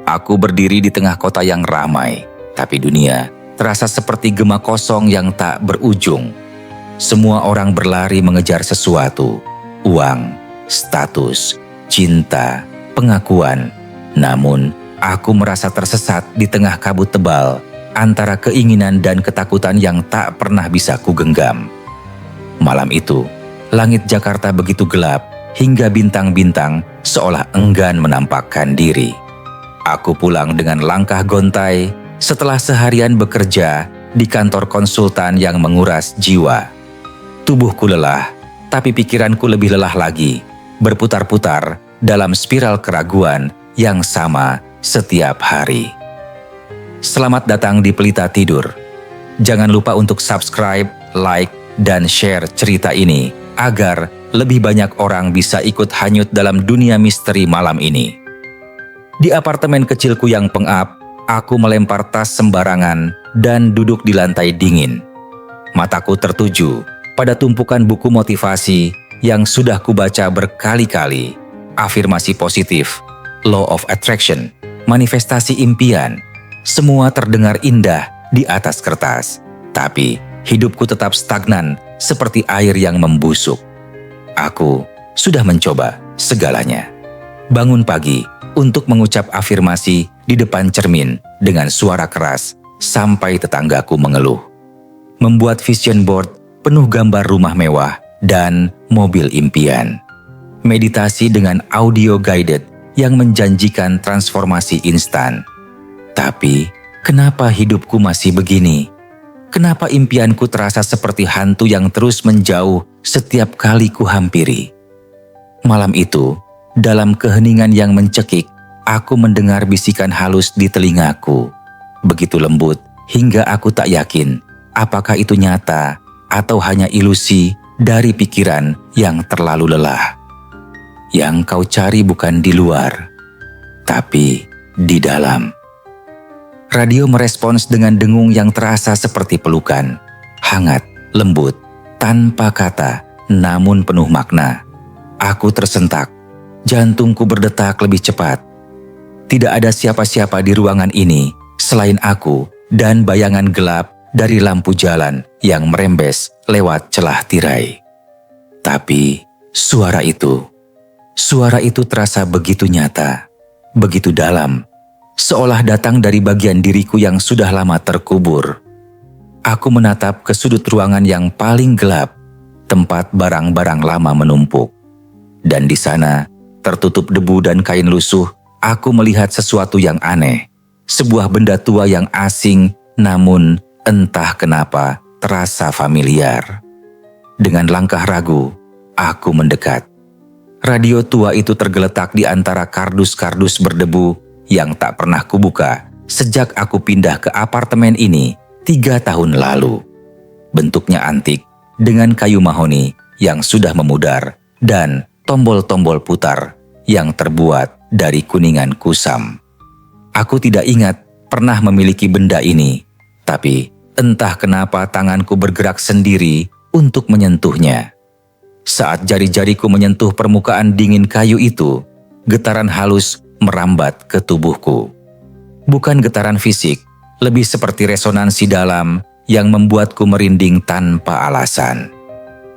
Aku berdiri di tengah kota yang ramai, tapi dunia terasa seperti gema kosong yang tak berujung. Semua orang berlari mengejar sesuatu, uang, status, cinta, pengakuan. Namun, aku merasa tersesat di tengah kabut tebal antara keinginan dan ketakutan yang tak pernah bisa kugenggam. Malam itu, langit Jakarta begitu gelap hingga bintang-bintang seolah enggan menampakkan diri. Aku pulang dengan langkah gontai setelah seharian bekerja di kantor konsultan yang menguras jiwa. Tubuhku lelah, tapi pikiranku lebih lelah lagi, berputar-putar dalam spiral keraguan yang sama setiap hari. Selamat datang di Pelita Tidur. Jangan lupa untuk subscribe, like, dan share cerita ini agar lebih banyak orang bisa ikut hanyut dalam dunia misteri malam ini. Di apartemen kecilku yang pengap, aku melempar tas sembarangan dan duduk di lantai dingin. Mataku tertuju pada tumpukan buku motivasi yang sudah kubaca berkali-kali. Afirmasi positif, law of attraction, manifestasi impian. Semua terdengar indah di atas kertas, tapi hidupku tetap stagnan seperti air yang membusuk. Aku sudah mencoba segalanya. Bangun pagi untuk mengucap afirmasi di depan cermin dengan suara keras sampai tetanggaku mengeluh. Membuat vision board penuh gambar rumah mewah dan mobil impian. Meditasi dengan audio guided yang menjanjikan transformasi instan. Tapi, kenapa hidupku masih begini? Kenapa impianku terasa seperti hantu yang terus menjauh setiap kali ku hampiri? Malam itu, dalam keheningan yang mencekik, aku mendengar bisikan halus di telingaku. Begitu lembut hingga aku tak yakin apakah itu nyata atau hanya ilusi dari pikiran yang terlalu lelah. Yang kau cari bukan di luar, tapi di dalam. Radio merespons dengan dengung yang terasa seperti pelukan. Hangat, lembut, tanpa kata, namun penuh makna. Aku tersentak, jantungku berdetak lebih cepat. Tidak ada siapa-siapa di ruangan ini selain aku dan bayangan gelap dari lampu jalan yang merembes lewat celah tirai. Tapi suara itu terasa begitu nyata, begitu dalam. Seolah datang dari bagian diriku yang sudah lama terkubur. Aku menatap ke sudut ruangan yang paling gelap, tempat barang-barang lama menumpuk. Dan di sana, tertutup debu dan kain lusuh, aku melihat sesuatu yang aneh. Sebuah benda tua yang asing, namun entah kenapa terasa familiar. Dengan langkah ragu, aku mendekat. Radio tua itu tergeletak di antara kardus-kardus berdebu yang tak pernah kubuka sejak aku pindah ke apartemen ini 3 tahun lalu. Bentuknya antik dengan kayu mahoni yang sudah memudar dan tombol-tombol putar yang terbuat dari kuningan kusam. Aku tidak ingat pernah memiliki benda ini, tapi entah kenapa tanganku bergerak sendiri untuk menyentuhnya. Saat jari-jariku menyentuh permukaan dingin kayu itu, getaran halus merambat ke tubuhku. Bukan getaran fisik, lebih seperti resonansi dalam yang membuatku merinding tanpa alasan.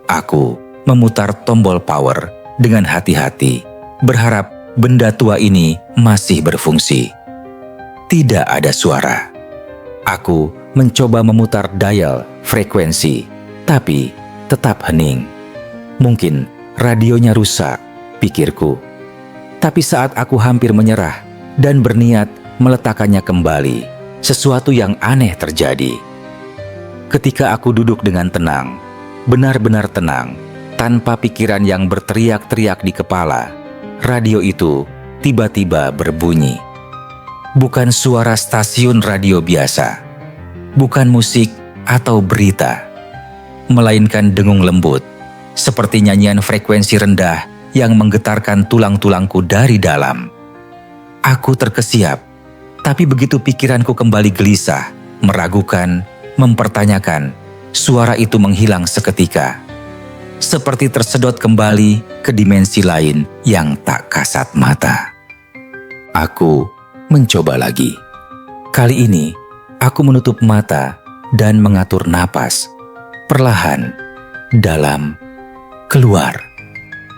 Aku memutar tombol power dengan hati-hati, berharap benda tua ini masih berfungsi. Tidak ada suara. Aku mencoba memutar dial frekuensi, tapi tetap hening. Mungkin radionya rusak, pikirku. Tapi saat aku hampir menyerah dan berniat meletakkannya kembali, sesuatu yang aneh terjadi. Ketika aku duduk dengan tenang, benar-benar tenang, tanpa pikiran yang berteriak-teriak di kepala, radio itu tiba-tiba berbunyi. Bukan suara stasiun radio biasa, bukan musik atau berita, melainkan dengung lembut, seperti nyanyian frekuensi rendah yang menggetarkan tulang-tulangku dari dalam. Aku terkesiap, tapi begitu pikiranku kembali gelisah, meragukan, mempertanyakan, suara itu menghilang seketika. Seperti tersedot kembali ke dimensi lain yang tak kasat mata. Aku mencoba lagi. Kali ini, aku menutup mata dan mengatur napas. Perlahan, dalam, keluar.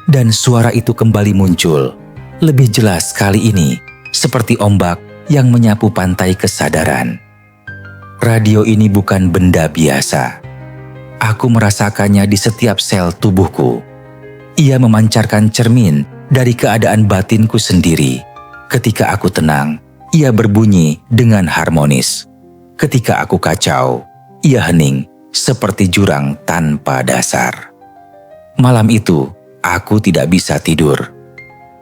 Dan suara itu kembali muncul. Lebih jelas kali ini, seperti ombak yang menyapu pantai kesadaran. Radio ini bukan benda biasa. Aku merasakannya di setiap sel tubuhku. Ia memancarkan cermin dari keadaan batinku sendiri. Ketika aku tenang, ia berbunyi dengan harmonis. Ketika aku kacau, ia hening seperti jurang tanpa dasar. Malam itu, aku tidak bisa tidur.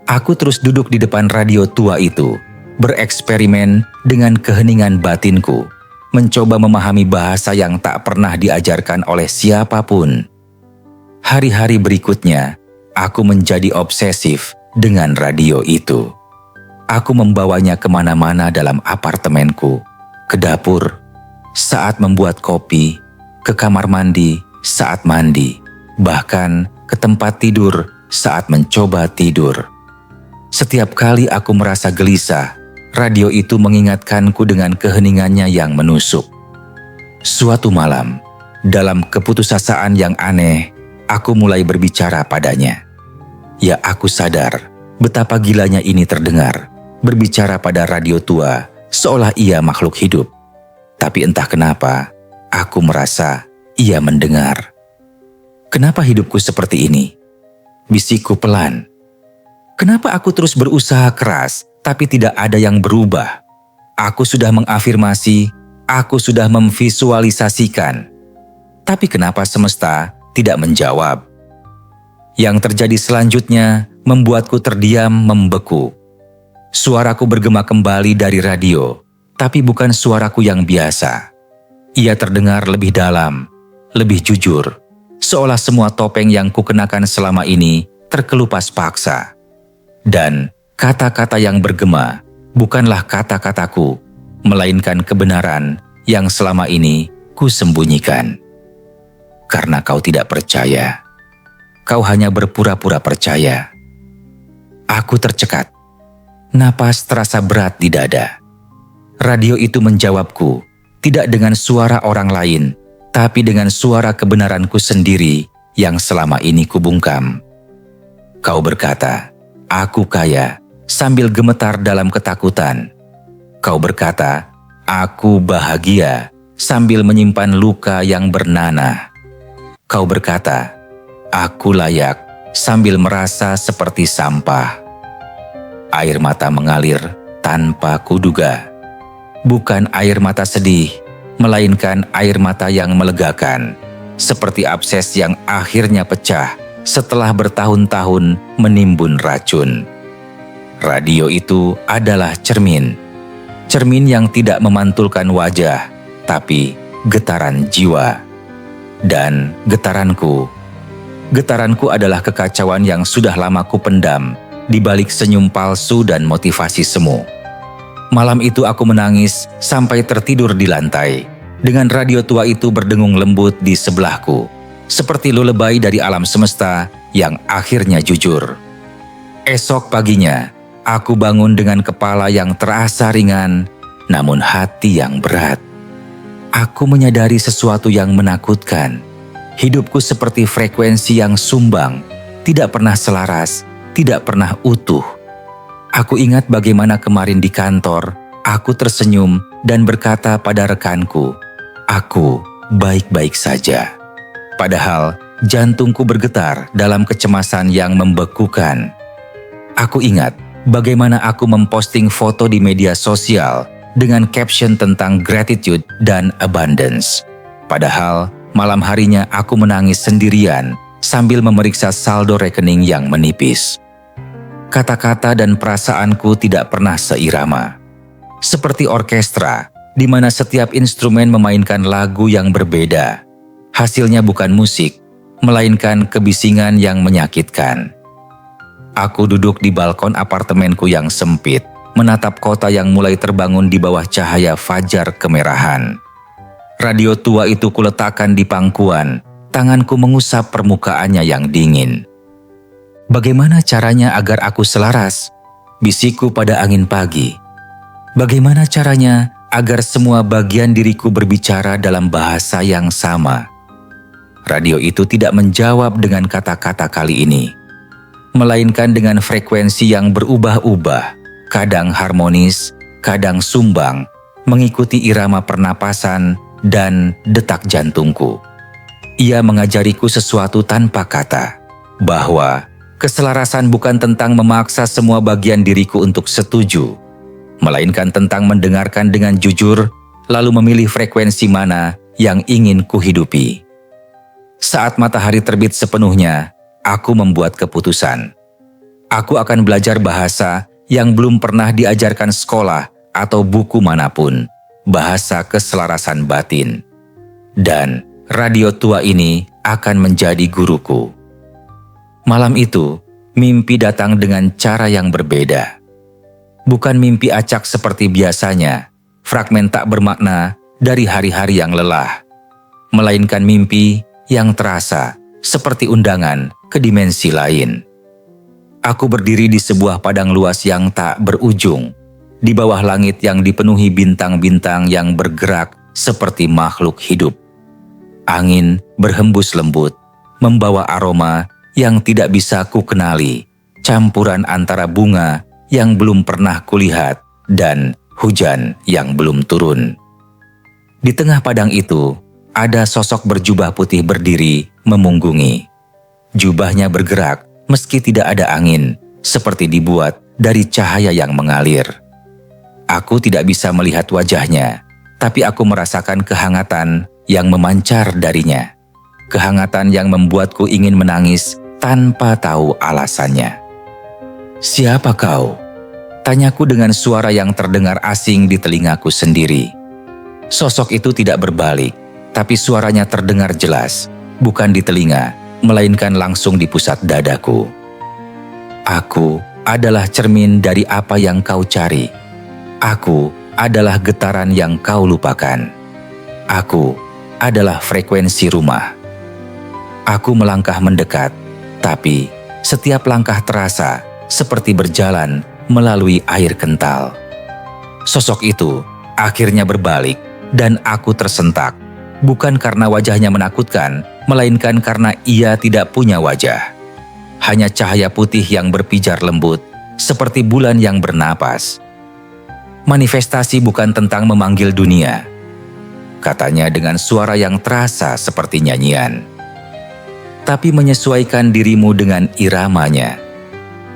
Aku terus duduk di depan radio tua itu, bereksperimen dengan keheningan batinku, mencoba memahami bahasa yang tak pernah diajarkan oleh siapapun. Hari-hari berikutnya, aku menjadi obsesif dengan radio itu. Aku membawanya kemana-mana dalam apartemenku, ke dapur, saat membuat kopi, ke kamar mandi saat mandi, bahkan ke tempat tidur saat mencoba tidur. Setiap kali aku merasa gelisah, radio itu mengingatkanku dengan keheningannya yang menusuk. Suatu malam, dalam keputusasaan yang aneh, aku mulai berbicara padanya. Ya, aku sadar betapa gilanya ini terdengar, berbicara pada radio tua seolah ia makhluk hidup. Tapi entah kenapa, aku merasa ia mendengar. Kenapa hidupku seperti ini? Bisikku pelan. Kenapa aku terus berusaha keras, tapi tidak ada yang berubah? Aku sudah mengafirmasi, aku sudah memvisualisasikan. Tapi kenapa semesta tidak menjawab? Yang terjadi selanjutnya membuatku terdiam membeku. Suaraku bergema kembali dari radio, tapi bukan suaraku yang biasa. Ia terdengar lebih dalam, lebih jujur, seolah semua topeng yang kukenakan selama ini terkelupas paksa. Dan kata-kata yang bergema bukanlah kata-kataku, melainkan kebenaran yang selama ini kusembunyikan. Karena kau tidak percaya, kau hanya berpura-pura percaya. Aku tercekat. Napas terasa berat di dada. Radio itu menjawabku, tidak dengan suara orang lain, tapi dengan suara kebenaranku sendiri yang selama ini kubungkam. Kau berkata, aku kaya, sambil gemetar dalam ketakutan. Kau berkata, aku bahagia, sambil menyimpan luka yang bernanah. Kau berkata, aku layak, sambil merasa seperti sampah. Air mata mengalir tanpa kuduga. Bukan air mata sedih, melainkan air mata yang melegakan, seperti abses yang akhirnya pecah setelah bertahun-tahun menimbun racun. Radio itu adalah cermin. Cermin yang tidak memantulkan wajah, tapi getaran jiwa. Dan getaranku adalah kekacauan yang sudah lama kupendam di balik senyum palsu dan motivasi semu. Malam itu aku menangis sampai tertidur di lantai, dengan radio tua itu berdengung lembut di sebelahku, seperti lullaby dari alam semesta yang akhirnya jujur. Esok paginya, aku bangun dengan kepala yang terasa ringan, namun hati yang berat. Aku menyadari sesuatu yang menakutkan. Hidupku seperti frekuensi yang sumbang, tidak pernah selaras, tidak pernah utuh. Aku ingat bagaimana kemarin di kantor, aku tersenyum dan berkata pada rekanku, aku baik-baik saja. Padahal jantungku bergetar dalam kecemasan yang membekukan. Aku ingat bagaimana aku memposting foto di media sosial dengan caption tentang gratitude dan abundance. Padahal malam harinya aku menangis sendirian sambil memeriksa saldo rekening yang menipis. Kata-kata dan perasaanku tidak pernah seirama. Seperti orkestra, di mana setiap instrumen memainkan lagu yang berbeda. Hasilnya bukan musik, melainkan kebisingan yang menyakitkan. Aku duduk di balkon apartemenku yang sempit, menatap kota yang mulai terbangun di bawah cahaya fajar kemerahan. Radio tua itu kuletakkan di pangkuan, tanganku mengusap permukaannya yang dingin. Bagaimana caranya agar aku selaras? Bisikku pada angin pagi. Bagaimana caranya agar semua bagian diriku berbicara dalam bahasa yang sama? Radio itu tidak menjawab dengan kata-kata kali ini, melainkan dengan frekuensi yang berubah-ubah, kadang harmonis, kadang sumbang, mengikuti irama pernapasan dan detak jantungku. Ia mengajariku sesuatu tanpa kata, bahwa keselarasan bukan tentang memaksa semua bagian diriku untuk setuju, melainkan tentang mendengarkan dengan jujur, lalu memilih frekuensi mana yang ingin kuhidupi. Saat matahari terbit sepenuhnya, aku membuat keputusan. Aku akan belajar bahasa yang belum pernah diajarkan sekolah atau buku manapun, bahasa keselarasan batin. Dan radio tua ini akan menjadi guruku. Malam itu, mimpi datang dengan cara yang berbeda. Bukan mimpi acak seperti biasanya, fragmen tak bermakna dari hari-hari yang lelah, melainkan mimpi yang terasa seperti undangan ke dimensi lain. Aku berdiri di sebuah padang luas yang tak berujung, di bawah langit yang dipenuhi bintang-bintang yang bergerak seperti makhluk hidup. Angin berhembus lembut, membawa aroma yang tidak bisa kukenali, campuran antara bunga yang belum pernah kulihat dan hujan yang belum turun. Di tengah padang itu, ada sosok berjubah putih berdiri memunggungi. Jubahnya bergerak meski tidak ada angin, seperti dibuat dari cahaya yang mengalir. Aku tidak bisa melihat wajahnya, tapi aku merasakan kehangatan yang memancar darinya. Kehangatan yang membuatku ingin menangis tanpa tahu alasannya. "Siapa kau?" tanyaku dengan suara yang terdengar asing di telingaku sendiri. Sosok itu tidak berbalik, tapi suaranya terdengar jelas, bukan di telinga, melainkan langsung di pusat dadaku. "Aku adalah cermin dari apa yang kau cari. Aku adalah getaran yang kau lupakan. Aku adalah frekuensi rumah." Aku melangkah mendekat, tapi setiap langkah terasa seperti berjalan melalui air kental. Sosok itu akhirnya berbalik dan aku tersentak, bukan karena wajahnya menakutkan, melainkan karena ia tidak punya wajah. Hanya cahaya putih yang berpijar lembut, seperti bulan yang bernapas. "Manifestasi bukan tentang memanggil dunia," katanya dengan suara yang terasa seperti nyanyian, "tapi menyesuaikan dirimu dengan iramanya.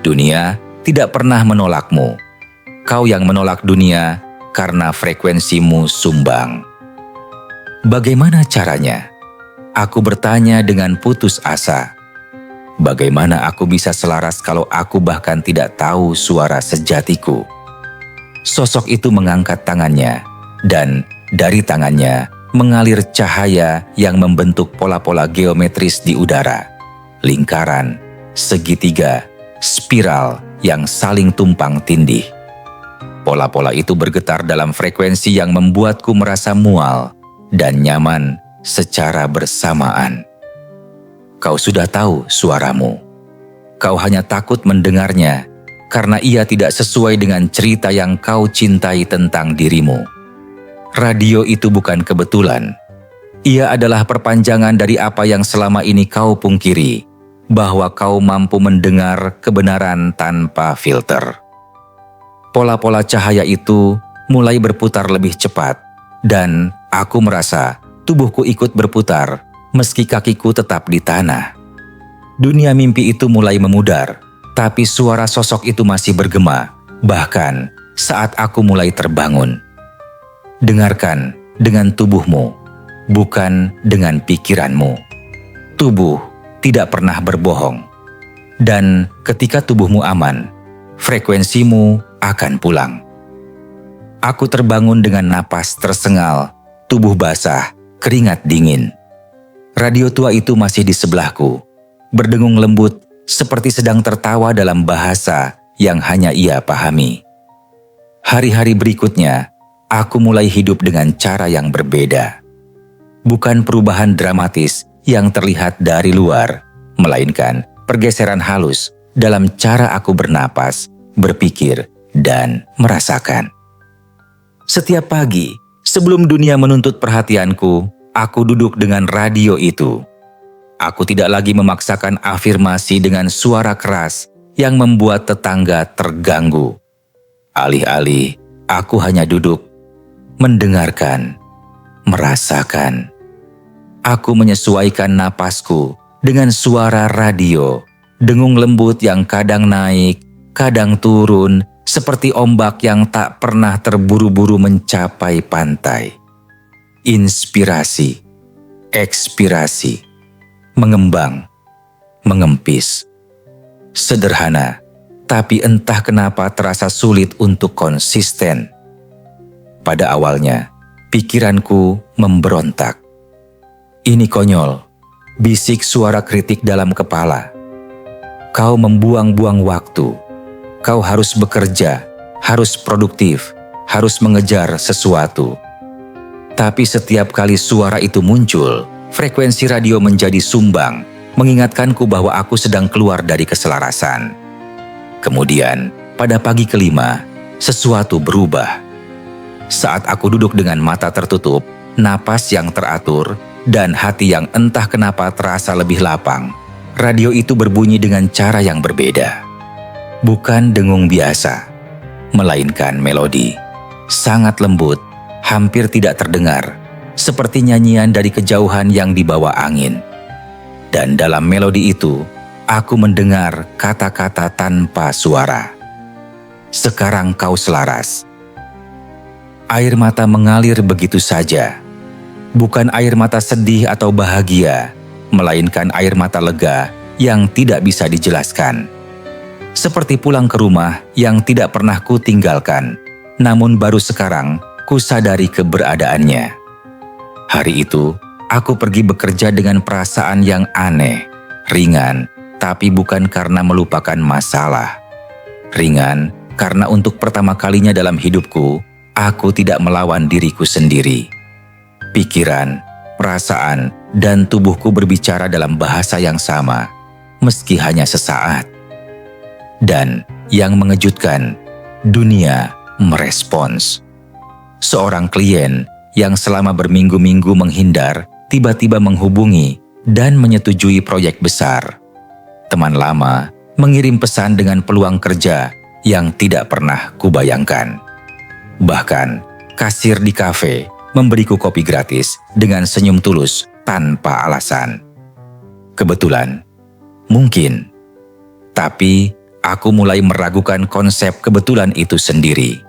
Dunia tidak pernah menolakmu. Kau yang menolak dunia karena frekuensimu sumbang." Bagaimana caranya? Aku bertanya dengan putus asa. Bagaimana aku bisa selaras kalau aku bahkan tidak tahu suara sejatiku? Sosok itu mengangkat tangannya, dan dari tangannya mengalir cahaya yang membentuk pola-pola geometris di udara. Lingkaran, segitiga, spiral yang saling tumpang tindih. Pola-pola itu bergetar dalam frekuensi yang membuatku merasa mual dan nyaman secara bersamaan. Kau sudah tahu suaramu. Kau hanya takut mendengarnya karena ia tidak sesuai dengan cerita yang kau cintai tentang dirimu. Radio itu bukan kebetulan. Ia adalah perpanjangan dari apa yang selama ini kau pungkiri, bahwa kau mampu mendengar kebenaran tanpa filter. Pola-pola cahaya itu mulai berputar lebih cepat, dan aku merasa tubuhku ikut berputar meski kakiku tetap di tanah. Dunia mimpi itu mulai memudar, tapi suara sosok itu masih bergema, bahkan saat aku mulai terbangun. Dengarkan dengan tubuhmu, bukan dengan pikiranmu. Tubuh tidak pernah berbohong. Dan ketika tubuhmu aman, frekuensimu akan pulang. Aku terbangun dengan napas tersengal, tubuh basah, keringat dingin. Radio tua itu masih di sebelahku, berdengung lembut seperti sedang tertawa dalam bahasa yang hanya ia pahami. Hari-hari berikutnya, aku mulai hidup dengan cara yang berbeda. Bukan perubahan dramatis yang terlihat dari luar, melainkan pergeseran halus dalam cara aku bernapas, berpikir, dan merasakan. Setiap pagi, sebelum dunia menuntut perhatianku, aku duduk dengan radio itu. Aku tidak lagi memaksakan afirmasi dengan suara keras yang membuat tetangga terganggu. Alih-alih, aku hanya duduk, mendengarkan, merasakan. Aku menyesuaikan napasku dengan suara radio, dengung lembut yang kadang naik, kadang turun, seperti ombak yang tak pernah terburu-buru mencapai pantai. Inspirasi, ekspirasi, mengembang, mengempis. Sederhana, tapi entah kenapa terasa sulit untuk konsisten. Pada awalnya, pikiranku memberontak. Ini konyol, bisik suara kritik dalam kepala. Kau membuang-buang waktu. Kau harus bekerja, harus produktif, harus mengejar sesuatu. Tapi setiap kali suara itu muncul, frekuensi radio menjadi sumbang, mengingatkanku bahwa aku sedang keluar dari keselarasan. Kemudian, pada pagi kelima, sesuatu berubah. Saat aku duduk dengan mata tertutup, napas yang teratur, dan hati yang entah kenapa terasa lebih lapang, radio itu berbunyi dengan cara yang berbeda. Bukan dengung biasa, melainkan melodi. Sangat lembut, hampir tidak terdengar, seperti nyanyian dari kejauhan yang dibawa angin. Dan dalam melodi itu, aku mendengar kata-kata tanpa suara. Sekarang kau selaras. Air mata mengalir begitu saja. Bukan air mata sedih atau bahagia, melainkan air mata lega yang tidak bisa dijelaskan. Seperti pulang ke rumah yang tidak pernah ku tinggalkan, namun baru sekarang ku sadari keberadaannya. Hari itu, aku pergi bekerja dengan perasaan yang aneh, ringan, tapi bukan karena melupakan masalah. Ringan karena untuk pertama kalinya dalam hidupku, aku tidak melawan diriku sendiri. Pikiran, perasaan, dan tubuhku berbicara dalam bahasa yang sama, meski hanya sesaat. Dan yang mengejutkan, dunia merespons. Seorang klien yang selama berminggu-minggu menghindar, tiba-tiba menghubungi dan menyetujui proyek besar. Teman lama mengirim pesan dengan peluang kerja yang tidak pernah kubayangkan. Bahkan, kasir di kafe memberiku kopi gratis dengan senyum tulus tanpa alasan. Kebetulan, mungkin. Tapi, aku mulai meragukan konsep kebetulan itu sendiri.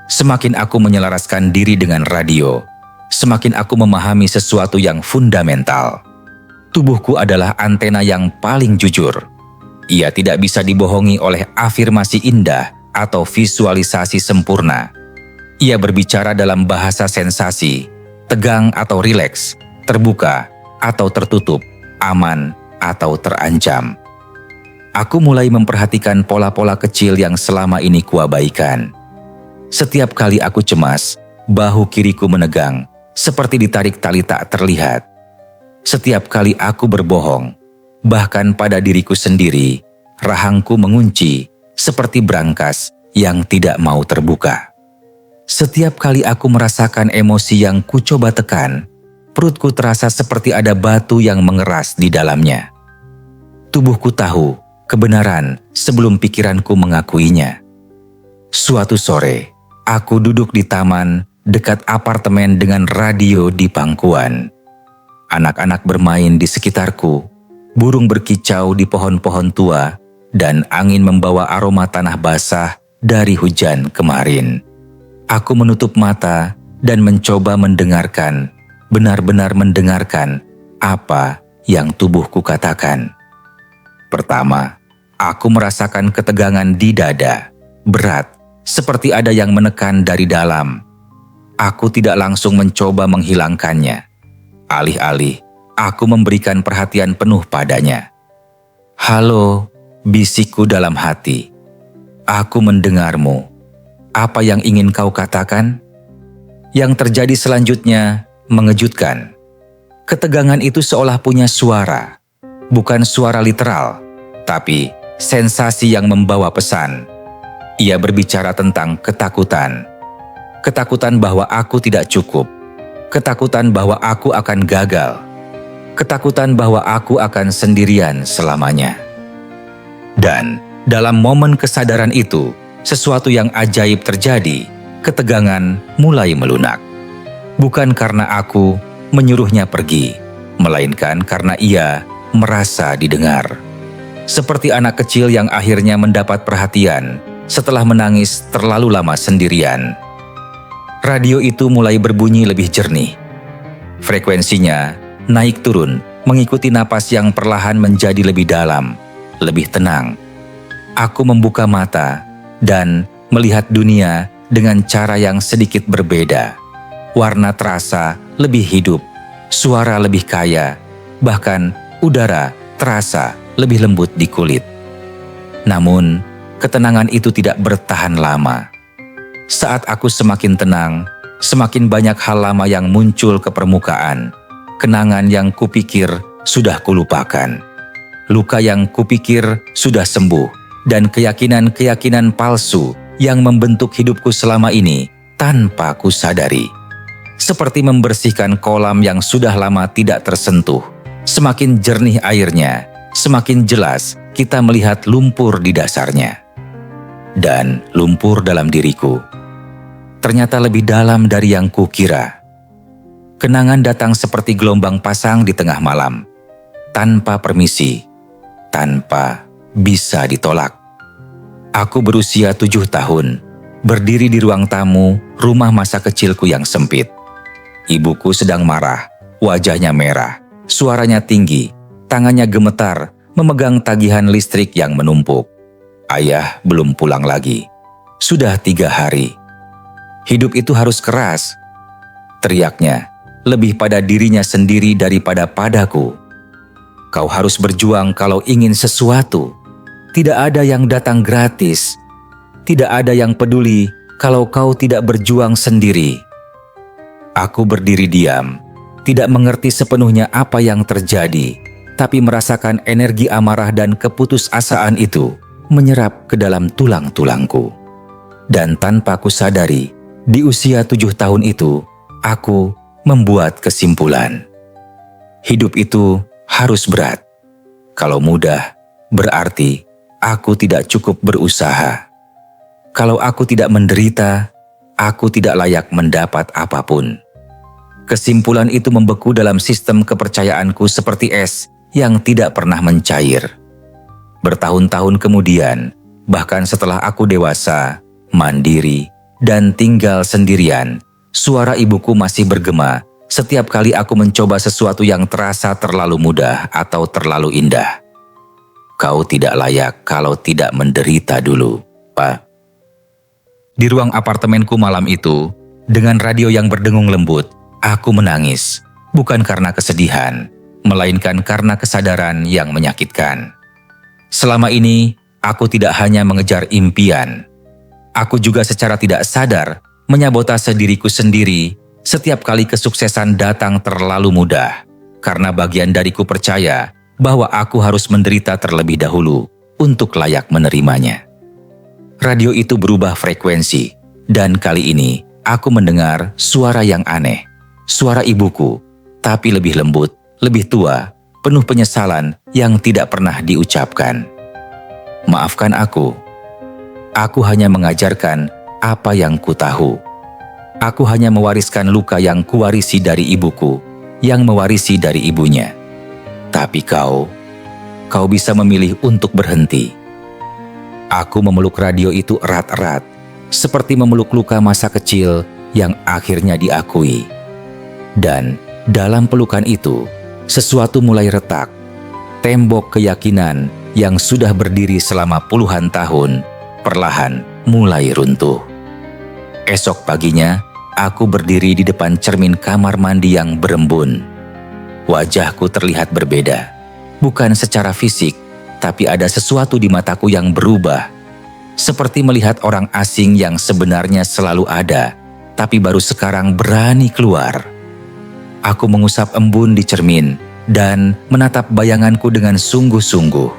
Semakin aku menyelaraskan diri dengan radio, semakin aku memahami sesuatu yang fundamental. Tubuhku adalah antena yang paling jujur. Ia tidak bisa dibohongi oleh afirmasi indah atau visualisasi sempurna. Ia berbicara dalam bahasa sensasi, tegang atau rileks, terbuka atau tertutup, aman atau terancam. Aku mulai memperhatikan pola-pola kecil yang selama ini kuabaikan. Setiap kali aku cemas, bahu kiriku menegang, seperti ditarik tali tak terlihat. Setiap kali aku berbohong, bahkan pada diriku sendiri, rahangku mengunci, seperti brankas yang tidak mau terbuka. Setiap kali aku merasakan emosi yang kucoba tekan, perutku terasa seperti ada batu yang mengeras di dalamnya. Tubuhku tahu kebenaran sebelum pikiranku mengakuinya. Suatu sore, aku duduk di taman dekat apartemen dengan radio di pangkuan. Anak-anak bermain di sekitarku, burung berkicau di pohon-pohon tua, dan angin membawa aroma tanah basah dari hujan kemarin. Aku menutup mata dan mencoba mendengarkan, benar-benar mendengarkan apa yang tubuhku katakan. Pertama, aku merasakan ketegangan di dada, berat, seperti ada yang menekan dari dalam. Aku tidak langsung mencoba menghilangkannya. Alih-alih, aku memberikan perhatian penuh padanya. "Halo," bisikku dalam hati. "Aku mendengarmu. Apa yang ingin kau katakan?" Yang terjadi selanjutnya mengejutkan. Ketegangan itu seolah punya suara. Bukan suara literal, tapi sensasi yang membawa pesan. Ia berbicara tentang ketakutan. Ketakutan bahwa aku tidak cukup. Ketakutan bahwa aku akan gagal. Ketakutan bahwa aku akan sendirian selamanya. Dan dalam momen kesadaran itu, sesuatu yang ajaib terjadi. Ketegangan mulai melunak. Bukan karena aku menyuruhnya pergi, melainkan karena ia merasa didengar. Seperti anak kecil yang akhirnya mendapat perhatian setelah menangis terlalu lama sendirian. Radio itu mulai berbunyi lebih jernih. Frekuensinya naik turun mengikuti napas yang perlahan menjadi lebih dalam, lebih tenang. Aku membuka mata dan melihat dunia dengan cara yang sedikit berbeda. Warna terasa lebih hidup, suara lebih kaya, bahkan udara terasa lebih lembut di kulit. Namun, ketenangan itu tidak bertahan lama. Saat aku semakin tenang, semakin banyak hal lama yang muncul ke permukaan. Kenangan yang kupikir sudah kulupakan. Luka yang kupikir sudah sembuh. Dan keyakinan-keyakinan palsu yang membentuk hidupku selama ini tanpa kusadari. Seperti membersihkan kolam yang sudah lama tidak tersentuh. Semakin jernih airnya, semakin jelas kita melihat lumpur di dasarnya. Dan lumpur dalam diriku ternyata lebih dalam dari yang kukira. Kenangan datang seperti gelombang pasang di tengah malam, tanpa permisi, tanpa bisa ditolak. Aku berusia 7 tahun, berdiri di ruang tamu rumah masa kecilku yang sempit. Ibuku sedang marah, wajahnya merah, suaranya tinggi, tangannya gemetar, memegang tagihan listrik yang menumpuk. Ayah belum pulang lagi. Sudah 3 hari. Hidup itu harus keras. Teriaknya, lebih pada dirinya sendiri daripada padaku. Kau harus berjuang kalau ingin sesuatu. Tidak ada yang datang gratis. Tidak ada yang peduli kalau kau tidak berjuang sendiri. Aku berdiri diam, tidak mengerti sepenuhnya apa yang terjadi, tapi merasakan energi amarah dan keputusasaan itu menyerap ke dalam tulang-tulangku. Dan tanpa kusadari, di usia 7 tahun itu, aku membuat kesimpulan. Hidup itu harus berat. Kalau mudah, berarti aku tidak cukup berusaha. Kalau aku tidak menderita, aku tidak layak mendapat apapun. Kesimpulan itu membeku dalam sistem kepercayaanku seperti es yang tidak pernah mencair. Bertahun-tahun kemudian, bahkan setelah aku dewasa, mandiri, dan tinggal sendirian, suara ibuku masih bergema setiap kali aku mencoba sesuatu yang terasa terlalu mudah atau terlalu indah. Kau tidak layak kalau tidak menderita dulu, Pak. Di ruang apartemenku malam itu, dengan radio yang berdengung lembut, aku menangis. Bukan karena kesedihan, melainkan karena kesadaran yang menyakitkan. Selama ini, aku tidak hanya mengejar impian. Aku juga secara tidak sadar menyabotase diriku sendiri setiap kali kesuksesan datang terlalu mudah. Karena bagian dariku percaya bahwa aku harus menderita terlebih dahulu untuk layak menerimanya. Radio itu berubah frekuensi, dan kali ini aku mendengar suara yang aneh. Suara ibuku, tapi lebih lembut, lebih tua, penuh penyesalan yang tidak pernah diucapkan. Maafkan aku. Aku hanya mengajarkan apa yang ku tahu. Aku hanya mewariskan luka yang kuwarisi dari ibuku, yang mewarisi dari ibunya. Tapi kau bisa memilih untuk berhenti. Aku memeluk radio itu erat-erat, seperti memeluk luka masa kecil yang akhirnya diakui. Dan dalam pelukan itu, sesuatu mulai retak. Tembok keyakinan yang sudah berdiri selama puluhan tahun, perlahan mulai runtuh. Esok paginya, aku berdiri di depan cermin kamar mandi yang berembun. Wajahku terlihat berbeda, bukan secara fisik, tapi ada sesuatu di mataku yang berubah. Seperti melihat orang asing yang sebenarnya selalu ada, tapi baru sekarang berani keluar. Aku mengusap embun di cermin dan menatap bayanganku dengan sungguh-sungguh.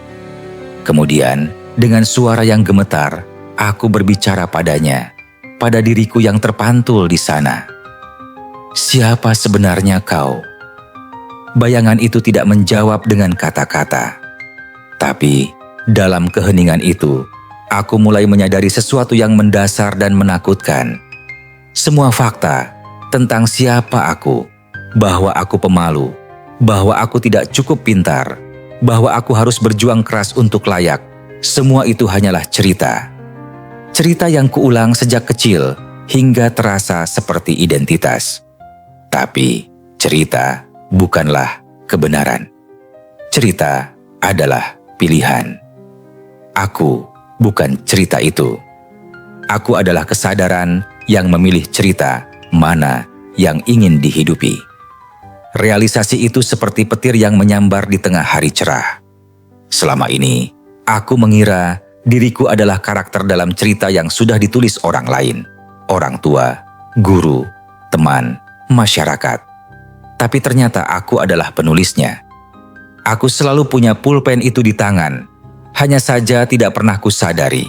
Kemudian, dengan suara yang gemetar, aku berbicara padanya. pada diriku yang terpantul di sana. Siapa sebenarnya kau? Bayangan itu tidak menjawab dengan kata-kata. Tapi dalam keheningan itu, aku mulai menyadari sesuatu yang mendasar dan menakutkan. Semua fakta tentang siapa aku, bahwa aku pemalu, bahwa aku tidak cukup pintar, bahwa aku harus berjuang keras untuk layak, semua itu hanyalah cerita. Cerita yang kuulang sejak kecil hingga terasa seperti identitas. Tapi cerita bukanlah kebenaran. Cerita adalah pilihan. Aku bukan cerita itu. Aku adalah kesadaran yang memilih cerita mana yang ingin dihidupi. Realisasi itu seperti petir yang menyambar di tengah hari cerah. Selama ini, aku mengira diriku adalah karakter dalam cerita yang sudah ditulis orang lain. Orang tua, guru, teman, masyarakat. Tapi ternyata aku adalah penulisnya. Aku selalu punya pulpen itu di tangan, hanya saja tidak pernah kusadari.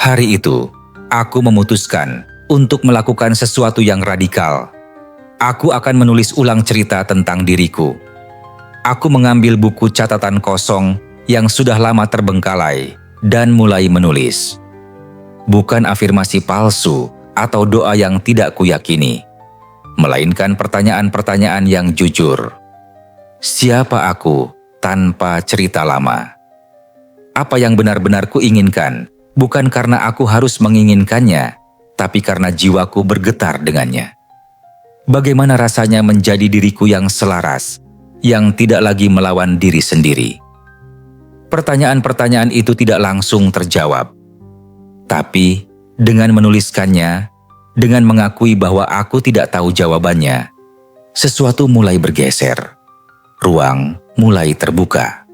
Hari itu, aku memutuskan untuk melakukan sesuatu yang radikal. Aku akan menulis ulang cerita tentang diriku. Aku mengambil buku catatan kosong yang sudah lama terbengkalai dan mulai menulis. Bukan afirmasi palsu atau doa yang tidak kuyakini, melainkan pertanyaan-pertanyaan yang jujur. Siapa aku tanpa cerita lama? Apa yang benar-benar kuinginkan, bukan karena aku harus menginginkannya, tapi karena jiwaku bergetar dengannya. Bagaimana rasanya menjadi diriku yang selaras, yang tidak lagi melawan diri sendiri? Pertanyaan-pertanyaan itu tidak langsung terjawab. Tapi dengan menuliskannya, dengan mengakui bahwa aku tidak tahu jawabannya, sesuatu mulai bergeser. Ruang mulai terbuka.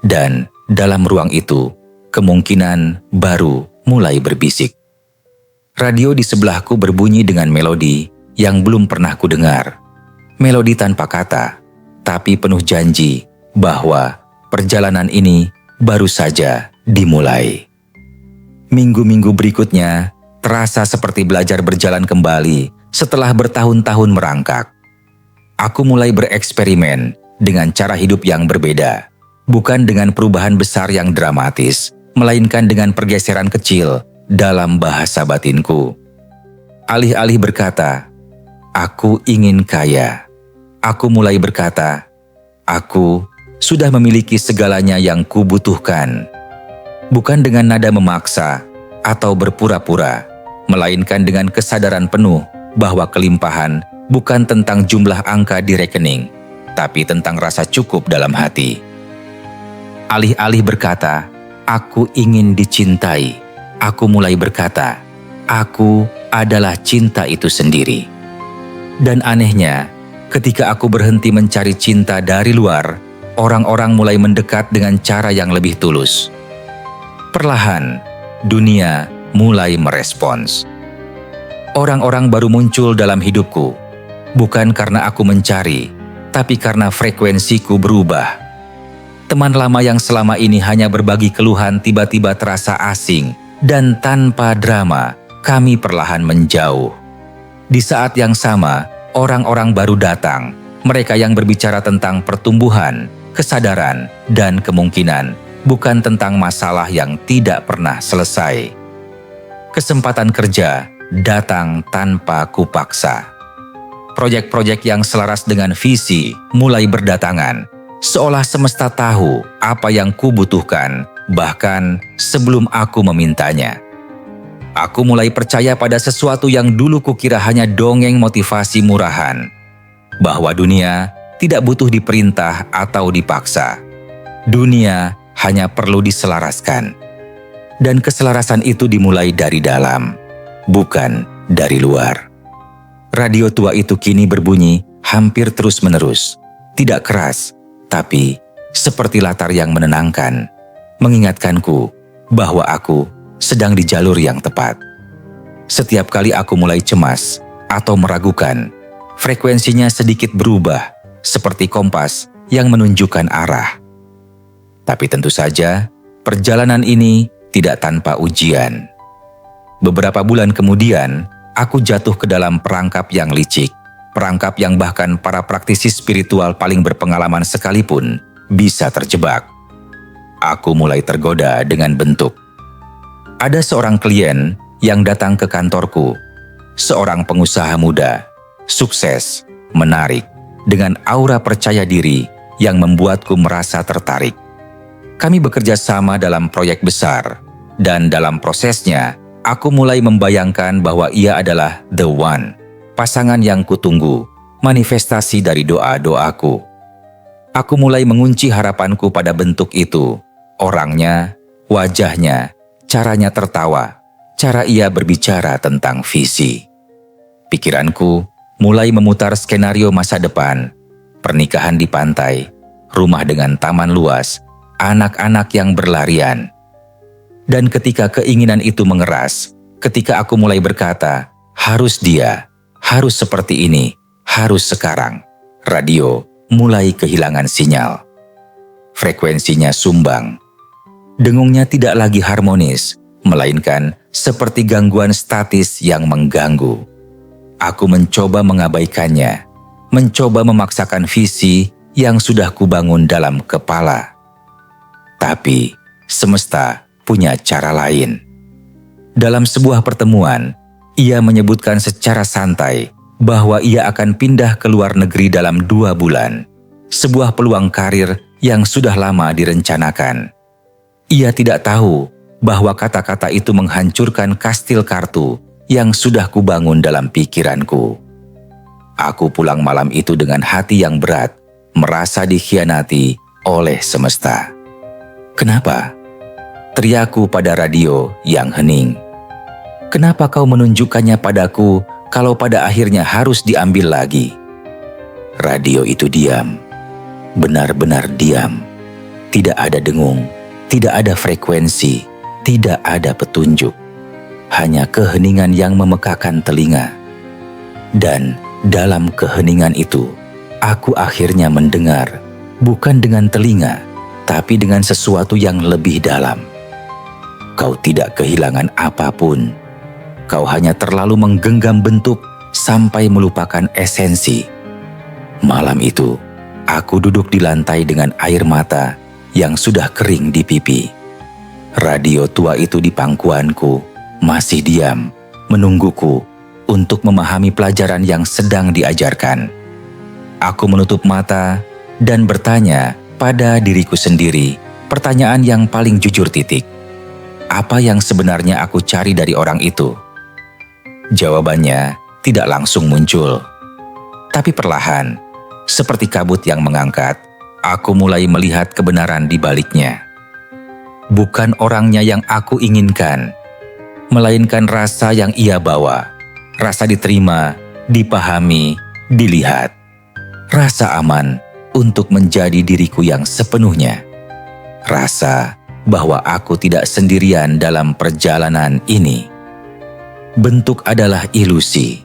Dan dalam ruang itu, kemungkinan baru mulai berbisik. Radio di sebelahku berbunyi dengan melodi yang belum pernah kudengar. Melodi tanpa kata, tapi penuh janji bahwa perjalanan ini baru saja dimulai. Minggu-minggu berikutnya terasa seperti belajar berjalan kembali setelah bertahun-tahun merangkak. Aku mulai bereksperimen dengan cara hidup yang berbeda, bukan dengan perubahan besar yang dramatis, melainkan dengan pergeseran kecil dalam bahasa batinku. Alih-alih berkata, "Aku ingin kaya," aku mulai berkata, "Aku sudah memiliki segalanya yang kubutuhkan." Bukan dengan nada memaksa atau berpura-pura, melainkan dengan kesadaran penuh bahwa kelimpahan bukan tentang jumlah angka di rekening, tapi tentang rasa cukup dalam hati. Alih-alih berkata, "Aku ingin dicintai," aku mulai berkata, "Aku adalah cinta itu sendiri." Dan anehnya, ketika aku berhenti mencari cinta dari luar, orang-orang mulai mendekat dengan cara yang lebih tulus. Perlahan, dunia mulai merespons. Orang-orang baru muncul dalam hidupku, bukan karena aku mencari, tapi karena frekuensiku berubah. Teman lama yang selama ini hanya berbagi keluhan tiba-tiba terasa asing, dan tanpa drama, kami perlahan menjauh. Di saat yang sama, orang-orang baru datang, mereka yang berbicara tentang pertumbuhan, kesadaran, dan kemungkinan, bukan tentang masalah yang tidak pernah selesai. Kesempatan kerja datang tanpa kupaksa. Proyek-proyek yang selaras dengan visi mulai berdatangan, seolah semesta tahu apa yang kubutuhkan, bahkan sebelum aku memintanya. Aku mulai percaya pada sesuatu yang dulu kukira hanya dongeng motivasi murahan, bahwa dunia tidak butuh diperintah atau dipaksa. Dunia hanya perlu diselaraskan. Dan keselarasan itu dimulai dari dalam, bukan dari luar. Radio tua itu kini berbunyi hampir terus-menerus, tidak keras, tapi seperti latar yang menenangkan, mengingatkanku bahwa aku sedang di jalur yang tepat. Setiap kali aku mulai cemas atau meragukan, frekuensinya sedikit berubah, seperti kompas yang menunjukkan arah. Tapi tentu saja, perjalanan ini tidak tanpa ujian. Beberapa bulan kemudian, aku jatuh ke dalam perangkap yang licik. Perangkap yang bahkan para praktisi spiritual paling berpengalaman sekalipun bisa terjebak. Aku mulai tergoda dengan bentuk. Ada seorang klien yang datang ke kantorku. Seorang pengusaha muda, sukses, menarik, dengan aura percaya diri yang membuatku merasa tertarik. Kami bekerja sama dalam proyek besar, dan dalam prosesnya, aku mulai membayangkan bahwa ia adalah the one, pasangan yang kutunggu, manifestasi dari doa-doaku. Aku mulai mengunci harapanku pada bentuk itu, orangnya, wajahnya, caranya tertawa, cara ia berbicara tentang visi. Pikiranku mulai memutar skenario masa depan, pernikahan di pantai, rumah dengan taman luas, anak-anak yang berlarian. Dan ketika keinginan itu mengeras, ketika aku mulai berkata, harus dia, harus seperti ini, harus sekarang, radio mulai kehilangan sinyal. Frekuensinya sumbang. Dengungnya tidak lagi harmonis, melainkan seperti gangguan statis yang mengganggu. Aku mencoba mengabaikannya, mencoba memaksakan visi yang sudah kubangun dalam kepala. Tapi semesta punya cara lain. Dalam sebuah pertemuan, ia menyebutkan secara santai bahwa ia akan pindah ke luar negeri dalam 2 bulan. Sebuah peluang karir yang sudah lama direncanakan. Ia tidak tahu bahwa kata-kata itu menghancurkan kastil kartu yang sudah kubangun dalam pikiranku. Aku pulang malam itu dengan hati yang berat, merasa dikhianati oleh semesta. Kenapa? Teriakku pada radio yang hening. Kenapa kau menunjukkannya padaku kalau pada akhirnya harus diambil lagi? Radio itu diam, benar-benar diam. Tidak ada dengung, tidak ada frekuensi, tidak ada petunjuk. Hanya keheningan yang memekakan telinga. Dan dalam keheningan itu, aku akhirnya mendengar, bukan dengan telinga, tapi dengan sesuatu yang lebih dalam. Kau tidak kehilangan apapun. Kau hanya terlalu menggenggam bentuk sampai melupakan esensi. Malam itu, aku duduk di lantai dengan air mata yang sudah kering di pipi. Radio tua itu di pangkuanku, masih diam, menungguku untuk memahami pelajaran yang sedang diajarkan. Aku menutup mata dan bertanya pada diriku sendiri, pertanyaan yang paling jujur titik. Apa yang sebenarnya aku cari dari orang itu? Jawabannya tidak langsung muncul. Tapi perlahan, seperti kabut yang mengangkat, aku mulai melihat kebenaran di baliknya. Bukan orangnya yang aku inginkan, melainkan rasa yang ia bawa. Rasa diterima, dipahami, dilihat. Rasa aman untuk menjadi diriku yang sepenuhnya. Rasa bahwa aku tidak sendirian dalam perjalanan ini. Bentuk adalah ilusi.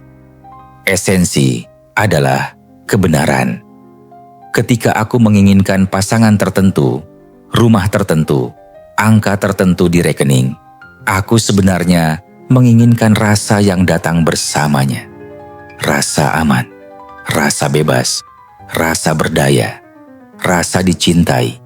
Esensi adalah kebenaran. Ketika aku menginginkan pasangan tertentu, rumah tertentu, angka tertentu di rekening, aku sebenarnya menginginkan rasa yang datang bersamanya. Rasa aman, rasa bebas, rasa berdaya, rasa dicintai.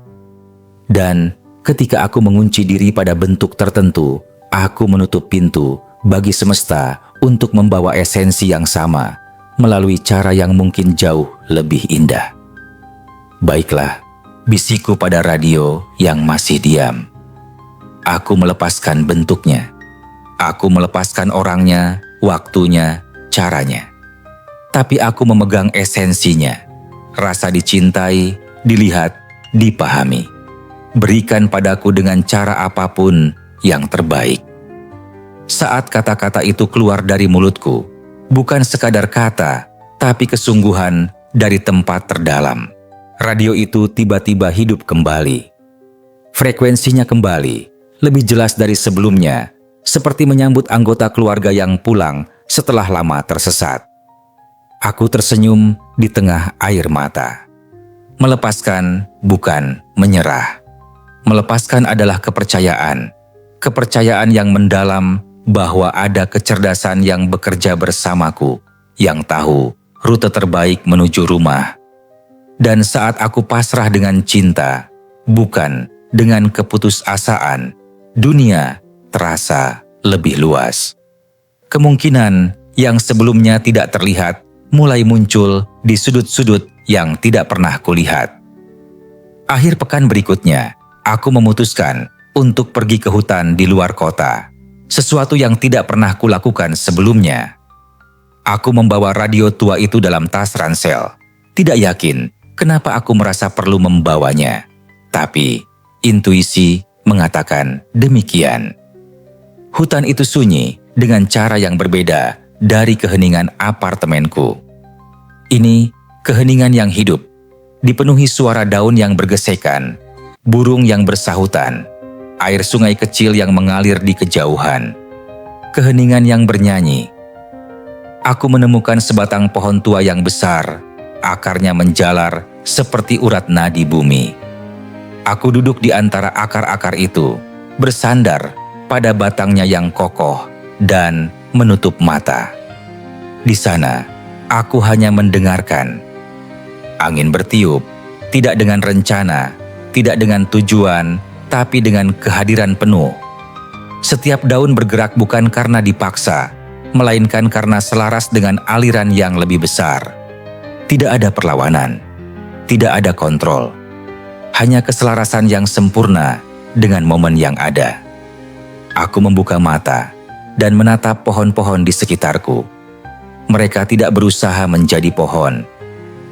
Dan ketika aku mengunci diri pada bentuk tertentu, aku menutup pintu bagi semesta untuk membawa esensi yang sama melalui cara yang mungkin jauh lebih indah. Baiklah, bisikku pada radio yang masih diam. Aku melepaskan bentuknya. Aku melepaskan orangnya, waktunya, caranya. Tapi aku memegang esensinya. Rasa dicintai, dilihat, dipahami. Berikan padaku dengan cara apapun yang terbaik. Saat kata-kata itu keluar dari mulutku, bukan sekadar kata, tapi kesungguhan dari tempat terdalam. Radio itu tiba-tiba hidup kembali. Frekuensinya kembali, lebih jelas dari sebelumnya, seperti menyambut anggota keluarga yang pulang setelah lama tersesat. Aku tersenyum di tengah air mata. Melepaskan bukan menyerah. Melepaskan adalah kepercayaan. Kepercayaan yang mendalam, bahwa ada kecerdasan yang bekerja bersamaku, yang tahu rute terbaik menuju rumah. Dan saat aku pasrah dengan cinta, bukan dengan keputusasaan, dunia terasa lebih luas. Kemungkinan yang sebelumnya tidak terlihat mulai muncul di sudut-sudut yang tidak pernah kulihat. Akhir pekan berikutnya, aku memutuskan untuk pergi ke hutan di luar kota, sesuatu yang tidak pernah kulakukan sebelumnya. Aku membawa radio tua itu dalam tas ransel. Tidak yakin kenapa aku merasa perlu membawanya, tapi intuisi mengatakan demikian. Hutan itu sunyi dengan cara yang berbeda dari keheningan apartemenku. Ini keheningan yang hidup, dipenuhi suara daun yang bergesekan, burung yang bersahutan, air sungai kecil yang mengalir di kejauhan. Keheningan yang bernyanyi. Aku menemukan sebatang pohon tua yang besar, akarnya menjalar seperti urat nadi bumi. Aku duduk di antara akar-akar itu, bersandar pada batangnya yang kokoh dan menutup mata. Di sana, aku hanya mendengarkan. Angin bertiup, tidak dengan rencana, tidak dengan tujuan, tapi dengan kehadiran penuh. Setiap daun bergerak bukan karena dipaksa, melainkan karena selaras dengan aliran yang lebih besar. Tidak ada perlawanan, tidak ada kontrol, hanya keselarasan yang sempurna dengan momen yang ada. Aku membuka mata dan menatap pohon-pohon di sekitarku. Mereka tidak berusaha menjadi pohon.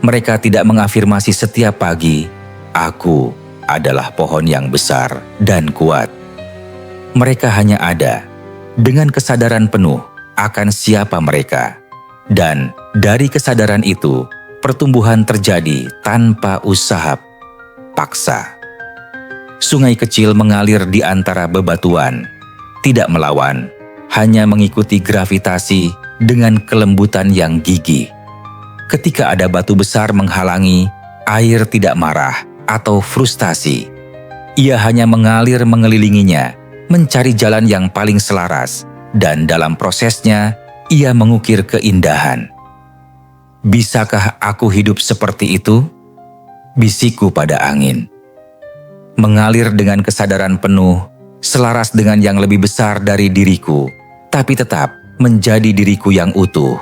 Mereka tidak mengafirmasi setiap pagi, "Aku adalah pohon yang besar dan kuat." Mereka hanya ada dengan kesadaran penuh akan siapa mereka. Dan dari kesadaran itu, pertumbuhan terjadi tanpa usaha paksa. Sungai kecil mengalir di antara bebatuan, tidak melawan, hanya mengikuti gravitasi dengan kelembutan yang gigih. Ketika ada batu besar menghalangi, air tidak marah atau frustasi. Ia hanya mengalir mengelilinginya, mencari jalan yang paling selaras, dan dalam prosesnya, ia mengukir keindahan. Bisakah aku hidup seperti itu? Bisikku pada angin. Mengalir dengan kesadaran penuh, selaras dengan yang lebih besar dari diriku, tapi tetap menjadi diriku yang utuh.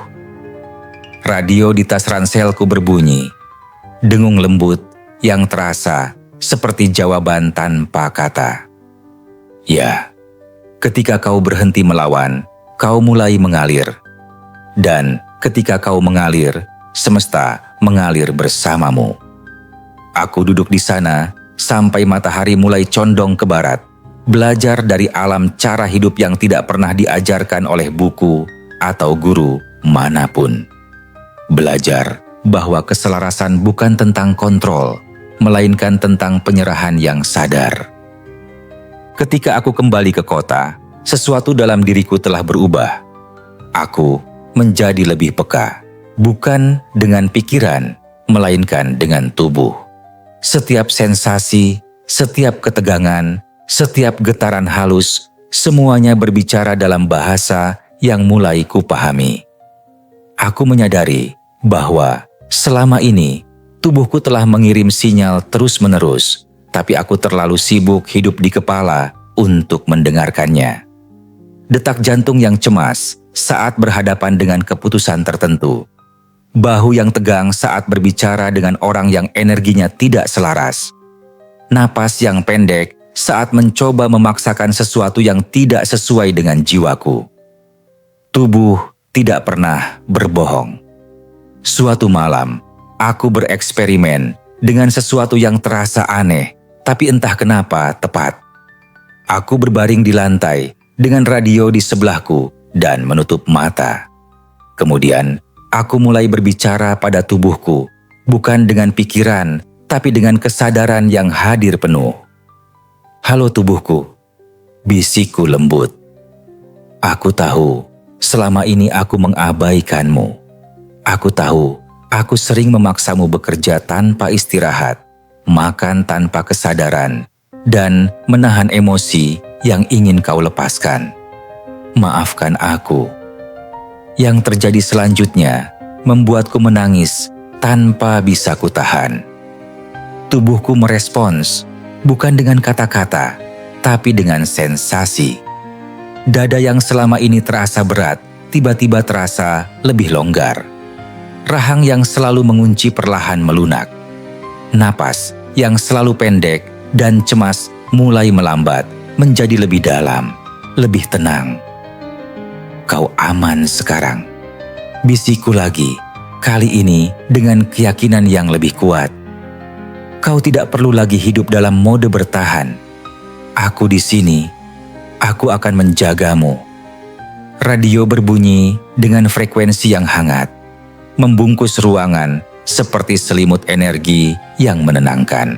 Radio di tas ranselku berbunyi, dengung lembut yang terasa seperti jawaban tanpa kata. Ya, ketika kau berhenti melawan, kau mulai mengalir. Dan ketika kau mengalir, semesta mengalir bersamamu. Aku duduk di sana sampai matahari mulai condong ke barat, belajar dari alam cara hidup yang tidak pernah diajarkan oleh buku atau guru manapun. Belajar bahwa keselarasan bukan tentang kontrol, melainkan tentang penyerahan yang sadar. Ketika aku kembali ke kota, sesuatu dalam diriku telah berubah. Aku menjadi lebih peka, bukan dengan pikiran, melainkan dengan tubuh. Setiap sensasi, setiap ketegangan, setiap getaran halus, semuanya berbicara dalam bahasa yang mulai kupahami. Aku menyadari bahwa selama ini tubuhku telah mengirim sinyal terus-menerus, tapi aku terlalu sibuk hidup di kepala untuk mendengarkannya. Detak jantung yang cemas saat berhadapan dengan keputusan tertentu. Bahu yang tegang saat berbicara dengan orang yang energinya tidak selaras. Napas yang pendek saat mencoba memaksakan sesuatu yang tidak sesuai dengan jiwaku. Tubuh tidak pernah berbohong. Suatu malam, aku bereksperimen dengan sesuatu yang terasa aneh, tapi entah kenapa tepat. Aku berbaring di lantai dengan radio di sebelahku dan menutup mata. Kemudian, aku mulai berbicara pada tubuhku, bukan dengan pikiran, tapi dengan kesadaran yang hadir penuh. "Halo tubuhku," bisikku lembut. "Aku tahu, selama ini aku mengabaikanmu. Aku tahu, aku sering memaksamu bekerja tanpa istirahat, makan tanpa kesadaran, dan menahan emosi yang ingin kau lepaskan. maafkan aku. Yang terjadi selanjutnya membuatku menangis tanpa bisa kutahan. Tubuhku merespons, bukan dengan kata-kata, tapi dengan sensasi. Dada yang selama ini terasa berat, tiba-tiba terasa lebih longgar. Rahang yang selalu mengunci perlahan melunak. Napas yang selalu pendek dan cemas mulai melambat menjadi lebih dalam, lebih tenang. Kau aman sekarang, bisikku lagi, kali ini dengan keyakinan yang lebih kuat. Kau tidak perlu lagi hidup dalam mode bertahan. Aku di sini, aku akan menjagamu. Radio berbunyi dengan frekuensi yang hangat, membungkus ruangan seperti selimut energi yang menenangkan.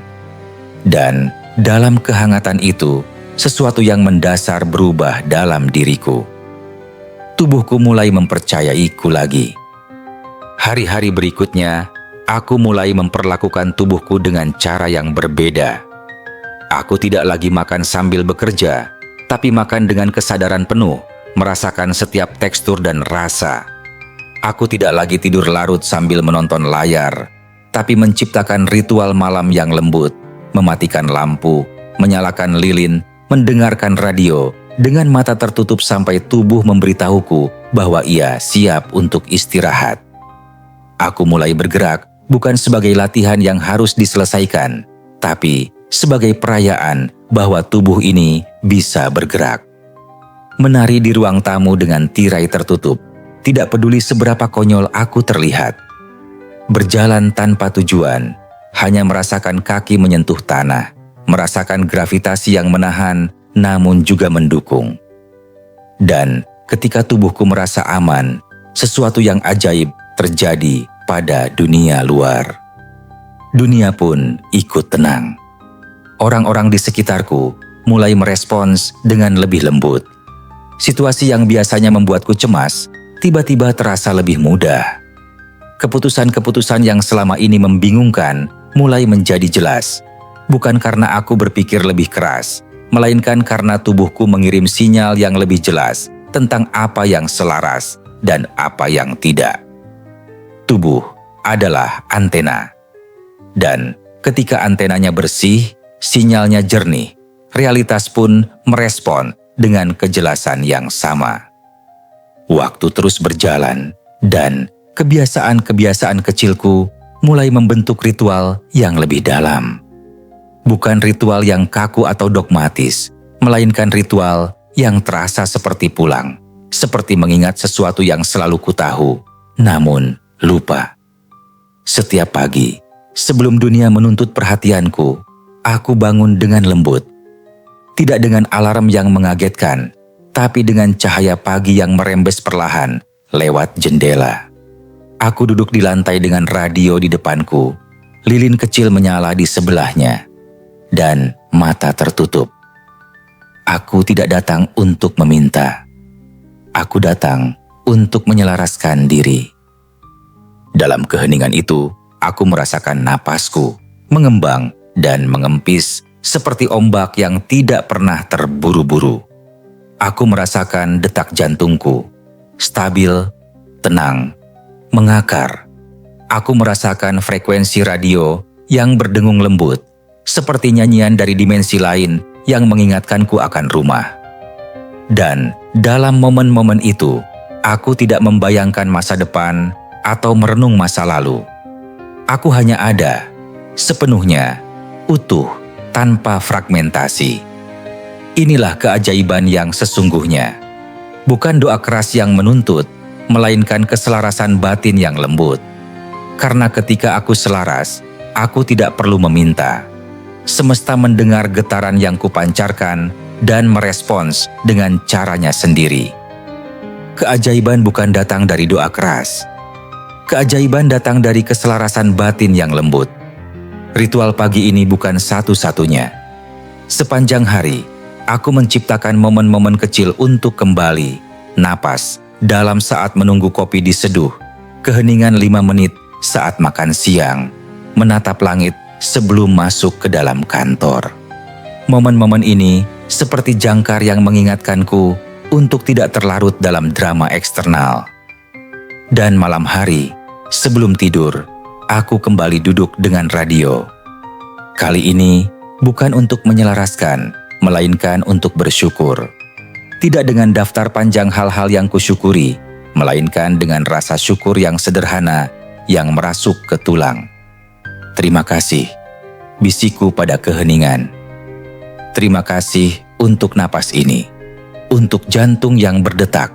Dan dalam kehangatan itu, sesuatu yang mendasar berubah dalam diriku. Tubuhku mulai mempercayaiku lagi. Hari-hari berikutnya, aku mulai memperlakukan tubuhku dengan cara yang berbeda. Aku tidak lagi makan sambil bekerja, tapi makan dengan kesadaran penuh, merasakan setiap tekstur dan rasa. Aku tidak lagi tidur larut sambil menonton layar, tapi menciptakan ritual malam yang lembut, mematikan lampu, menyalakan lilin, mendengarkan radio, dengan mata tertutup sampai tubuh memberitahuku bahwa ia siap untuk istirahat. Aku mulai bergerak bukan sebagai latihan yang harus diselesaikan, tapi sebagai perayaan bahwa tubuh ini bisa bergerak. Menari di ruang tamu dengan tirai tertutup, tidak peduli seberapa konyol aku terlihat. Berjalan tanpa tujuan, hanya merasakan kaki menyentuh tanah, merasakan gravitasi yang menahan namun juga mendukung. Dan ketika tubuhku merasa aman, sesuatu yang ajaib terjadi pada dunia luar. Dunia pun ikut tenang. Orang-orang di sekitarku mulai merespons dengan lebih lembut. Situasi yang biasanya membuatku cemas, tiba-tiba terasa lebih mudah. Keputusan-keputusan yang selama ini membingungkan mulai menjadi jelas. Bukan karena aku berpikir lebih keras, melainkan karena tubuhku mengirim sinyal yang lebih jelas tentang apa yang selaras dan apa yang tidak. Tubuh adalah antena. Dan ketika antenanya bersih, sinyalnya jernih, realitas pun merespon dengan kejelasan yang sama. Waktu terus berjalan, dan kebiasaan-kebiasaan kecilku mulai membentuk ritual yang lebih dalam. Bukan ritual yang kaku atau dogmatis, melainkan ritual yang terasa seperti pulang, seperti mengingat sesuatu yang selalu kutahu, namun lupa. Setiap pagi, sebelum dunia menuntut perhatianku, aku bangun dengan lembut. Tidak dengan alarm yang mengagetkan, tapi dengan cahaya pagi yang merembes perlahan lewat jendela. Aku duduk di lantai dengan radio di depanku, lilin kecil menyala di sebelahnya, dan mata tertutup. Aku tidak datang untuk meminta. Aku datang untuk menyelaraskan diri. Dalam keheningan itu, aku merasakan napasku mengembang dan mengempis seperti ombak yang tidak pernah terburu-buru. Aku merasakan detak jantungku stabil, tenang, mengakar. Aku merasakan frekuensi radio yang berdengung lembut, seperti nyanyian dari dimensi lain yang mengingatkanku akan rumah. Dan dalam momen-momen itu, aku tidak membayangkan masa depan atau merenung masa lalu. Aku hanya ada, sepenuhnya, utuh, tanpa fragmentasi. Inilah keajaiban yang sesungguhnya. Bukan doa keras yang menuntut, melainkan keselarasan batin yang lembut. Karena ketika aku selaras, aku tidak perlu meminta. Semesta mendengar getaran yang kupancarkan dan merespons dengan caranya sendiri. Keajaiban bukan datang dari doa keras. Keajaiban datang dari keselarasan batin yang lembut. Ritual pagi ini bukan satu-satunya. Sepanjang hari, aku menciptakan momen-momen kecil untuk kembali, napas dalam saat menunggu kopi diseduh, keheningan 5 menit saat makan siang, menatap langit sebelum masuk ke dalam kantor. Momen-momen ini seperti jangkar yang mengingatkanku untuk tidak terlarut dalam drama eksternal. Dan malam hari, sebelum tidur, aku kembali duduk dengan radio. Kali ini bukan untuk menyelaraskan, melainkan untuk bersyukur. Tidak dengan daftar panjang hal-hal yang kusyukuri, melainkan dengan rasa syukur yang sederhana yang merasuk ke tulang. Terima kasih, bisikku pada keheningan. Terima kasih untuk napas ini, untuk jantung yang berdetak,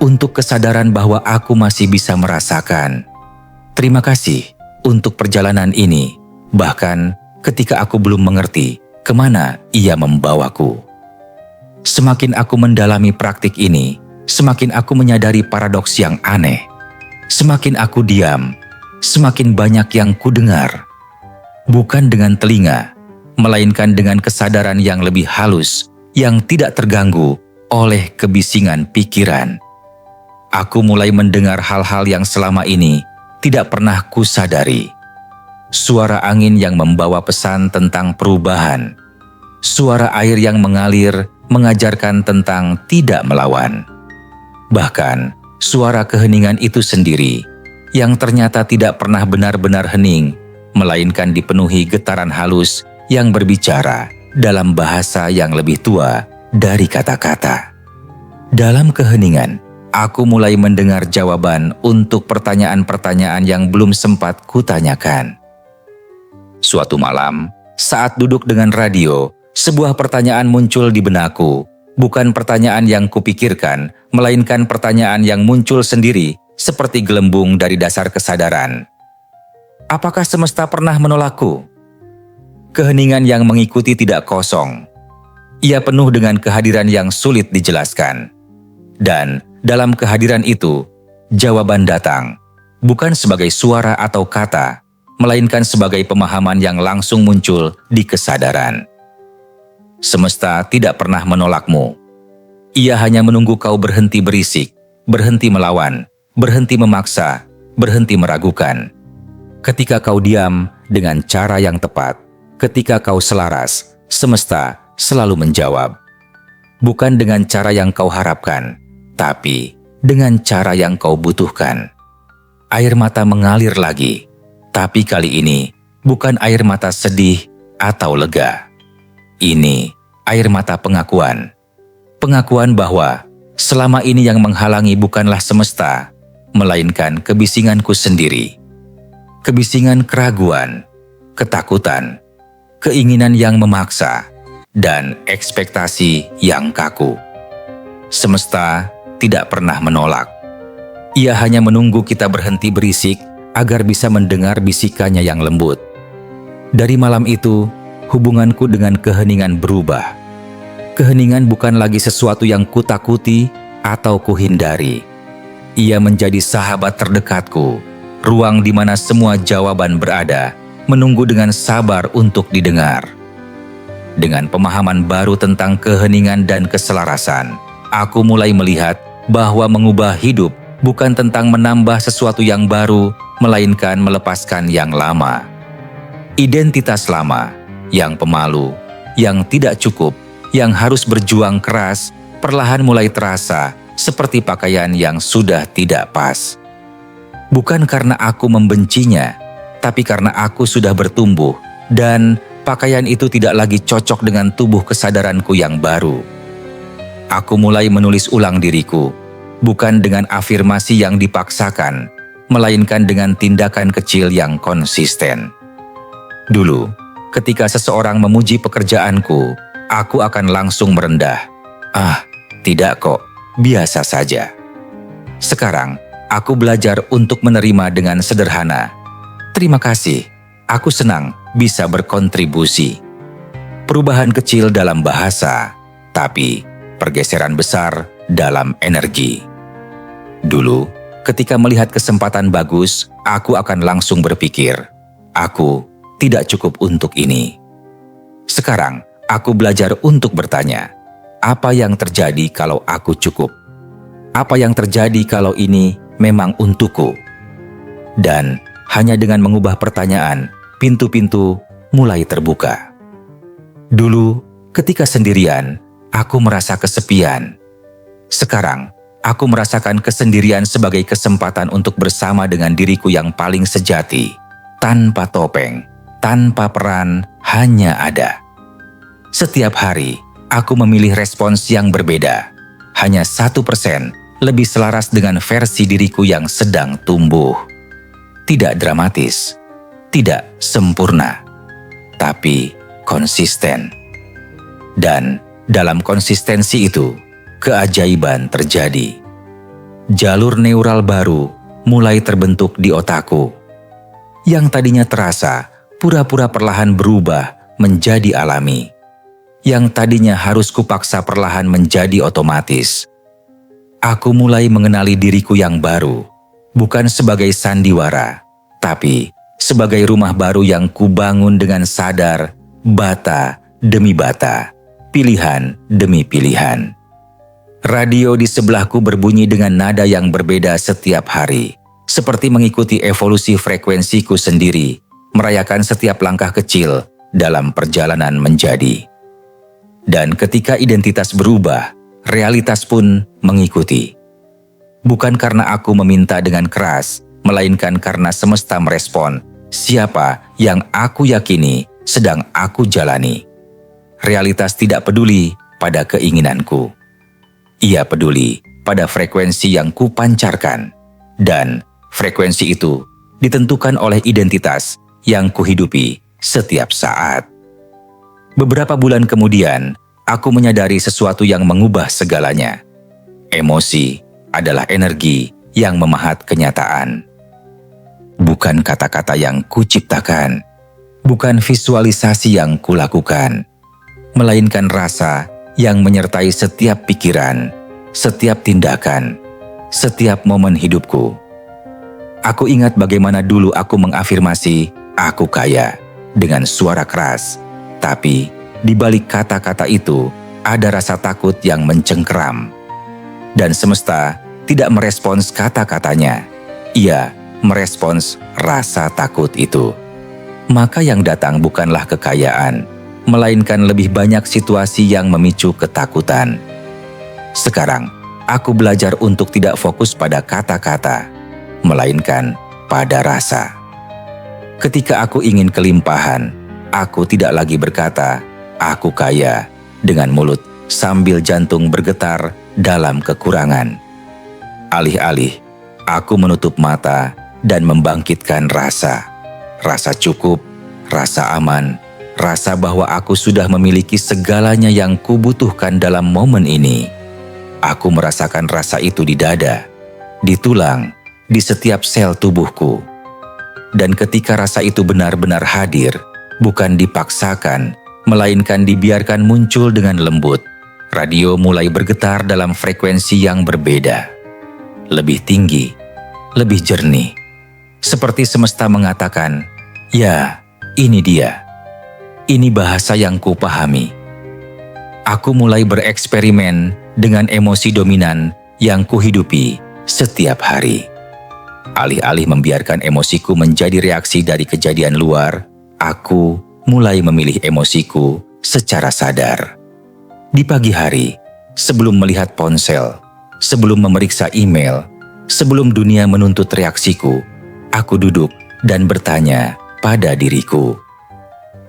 untuk kesadaran bahwa aku masih bisa merasakan. Terima kasih untuk perjalanan ini, bahkan ketika aku belum mengerti kemana ia membawaku. Semakin aku mendalami praktik ini, semakin aku menyadari paradoks yang aneh. Semakin aku diam, semakin banyak yang kudengar. Bukan dengan telinga, melainkan dengan kesadaran yang lebih halus, yang tidak terganggu oleh kebisingan pikiran. Aku mulai mendengar hal-hal yang selama ini tidak pernah kusadari. Suara angin yang membawa pesan tentang perubahan. Suara air yang mengalir mengajarkan tentang tidak melawan. Bahkan, suara keheningan itu sendiri yang ternyata tidak pernah benar-benar hening, melainkan dipenuhi getaran halus yang berbicara dalam bahasa yang lebih tua dari kata-kata. Dalam keheningan, aku mulai mendengar jawaban untuk pertanyaan-pertanyaan yang belum sempat kutanyakan. Suatu malam, saat duduk dengan radio, sebuah pertanyaan muncul di benakku. Bukan pertanyaan yang kupikirkan, melainkan pertanyaan yang muncul sendiri seperti gelembung dari dasar kesadaran. Apakah semesta pernah menolakku? Keheningan yang mengikuti tidak kosong. Ia penuh dengan kehadiran yang sulit dijelaskan. Dan dalam kehadiran itu, jawaban datang, bukan sebagai suara atau kata, melainkan sebagai pemahaman yang langsung muncul di kesadaran. Semesta tidak pernah menolakmu. Ia hanya menunggu kau berhenti berisik, berhenti melawan, berhenti memaksa, berhenti meragukan. Ketika kau diam dengan cara yang tepat, ketika kau selaras, semesta selalu menjawab. Bukan dengan cara yang kau harapkan, tapi dengan cara yang kau butuhkan. Air mata mengalir lagi, tapi kali ini bukan air mata sedih atau lega. Ini air mata pengakuan. Pengakuan bahwa selama ini yang menghalangi bukanlah semesta, melainkan kebisinganku sendiri. Kebisingan keraguan, ketakutan, keinginan yang memaksa, dan ekspektasi yang kaku. Semesta tidak pernah menolak. Ia hanya menunggu kita berhenti berisik agar bisa mendengar bisikannya yang lembut. Dari malam itu, hubunganku dengan keheningan berubah. Keheningan bukan lagi sesuatu yang kutakuti atau kuhindari. Ia menjadi sahabat terdekatku, ruang di mana semua jawaban berada, menunggu dengan sabar untuk didengar. Dengan pemahaman baru tentang keheningan dan keselarasan, aku mulai melihat bahwa mengubah hidup bukan tentang menambah sesuatu yang baru, melainkan melepaskan yang lama. Identitas lama, yang pemalu, yang tidak cukup, yang harus berjuang keras, perlahan mulai terasa seperti pakaian yang sudah tidak pas. Bukan karena aku membencinya, tapi karena aku sudah bertumbuh dan pakaian itu tidak lagi cocok dengan tubuh kesadaranku yang baru. Aku mulai menulis ulang diriku, bukan dengan afirmasi yang dipaksakan, melainkan dengan tindakan kecil yang konsisten. Dulu, ketika seseorang memuji pekerjaanku, aku akan langsung merendah. Ah, tidak kok, biasa saja. Sekarang, aku belajar untuk menerima dengan sederhana. Terima kasih, aku senang bisa berkontribusi. Perubahan kecil dalam bahasa, tapi pergeseran besar dalam energi. Dulu, ketika melihat kesempatan bagus, aku akan langsung berpikir, aku tidak cukup untuk ini. Sekarang, aku belajar untuk bertanya, apa yang terjadi kalau aku cukup? Apa yang terjadi kalau ini memang untukku? Dan hanya dengan mengubah pertanyaan, pintu-pintu mulai terbuka. Dulu, ketika sendirian, aku merasa kesepian. Sekarang, aku merasakan kesendirian sebagai kesempatan untuk bersama dengan diriku yang paling sejati, tanpa topeng, tanpa peran, hanya ada. Setiap hari, aku memilih respons yang berbeda. Hanya 1% lebih selaras dengan versi diriku yang sedang tumbuh. Tidak dramatis, tidak sempurna, tapi konsisten. Dan dalam konsistensi itu, keajaiban terjadi. Jalur neural baru mulai terbentuk di otakku. Yang tadinya terasa pura-pura perlahan berubah menjadi alami. Yang tadinya harus kupaksa perlahan menjadi otomatis. Aku mulai mengenali diriku yang baru, bukan sebagai sandiwara, tapi sebagai rumah baru yang kubangun dengan sadar, bata demi bata, pilihan demi pilihan. Radio di sebelahku berbunyi dengan nada yang berbeda setiap hari, seperti mengikuti evolusi frekuensiku sendiri, merayakan setiap langkah kecil dalam perjalanan menjadi. Dan ketika identitas berubah, realitas pun mengikuti. Bukan karena aku meminta dengan keras, melainkan karena semesta merespon siapa yang aku yakini sedang aku jalani. Realitas tidak peduli pada keinginanku. Ia peduli pada frekuensi yang kupancarkan. Dan frekuensi itu ditentukan oleh identitas yang kuhidupi setiap saat. Beberapa bulan kemudian, aku menyadari sesuatu yang mengubah segalanya. Emosi adalah energi yang memahat kenyataan. Bukan kata-kata yang kuciptakan, bukan visualisasi yang kulakukan, melainkan rasa yang menyertai setiap pikiran, setiap tindakan, setiap momen hidupku. Aku ingat bagaimana dulu aku mengafirmasi, "Aku kaya," dengan suara keras. Tapi di balik kata-kata itu ada rasa takut yang mencengkeram. Dan semesta tidak merespons kata-katanya. Ia merespons rasa takut itu. Maka yang datang bukanlah kekayaan, melainkan lebih banyak situasi yang memicu ketakutan. Sekarang, aku belajar untuk tidak fokus pada kata-kata, melainkan pada rasa. Ketika aku ingin kelimpahan, aku tidak lagi berkata, "Aku kaya," dengan mulut sambil jantung bergetar dalam kekurangan. Alih-alih, aku menutup mata dan membangkitkan rasa. Rasa cukup, rasa aman, rasa bahwa aku sudah memiliki segalanya yang kubutuhkan dalam momen ini. Aku merasakan rasa itu di dada, di tulang, di setiap sel tubuhku. Dan ketika rasa itu benar-benar hadir, bukan dipaksakan, melainkan dibiarkan muncul dengan lembut, radio mulai bergetar dalam frekuensi yang berbeda. Lebih tinggi, lebih jernih. Seperti semesta mengatakan, "Ya, ini dia. Ini bahasa yang kupahami." Aku mulai bereksperimen dengan emosi dominan yang kuhidupi setiap hari. Alih-alih membiarkan emosiku menjadi reaksi dari kejadian luar, aku mulai memilih emosiku secara sadar. Di pagi hari, sebelum melihat ponsel, sebelum memeriksa email, sebelum dunia menuntut reaksiku, aku duduk dan bertanya pada diriku,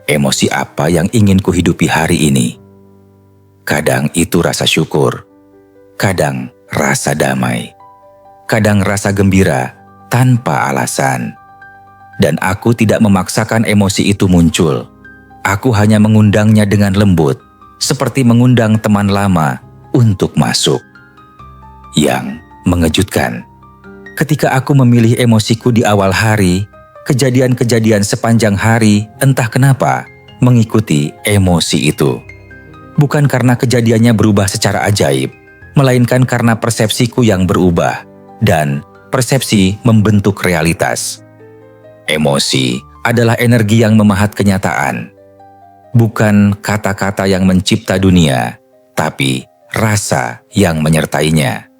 emosi apa yang ingin kuhidupi hari ini? Kadang itu rasa syukur, kadang rasa damai, kadang rasa gembira tanpa alasan. Dan aku tidak memaksakan emosi itu muncul. Aku hanya mengundangnya dengan lembut, seperti mengundang teman lama untuk masuk. Yang mengejutkan, ketika aku memilih emosiku di awal hari, kejadian-kejadian sepanjang hari entah kenapa mengikuti emosi itu. Bukan karena kejadiannya berubah secara ajaib, melainkan karena persepsiku yang berubah, dan persepsi membentuk realitas. Emosi adalah energi yang memahat kenyataan. Bukan kata-kata yang mencipta dunia, tapi rasa yang menyertainya.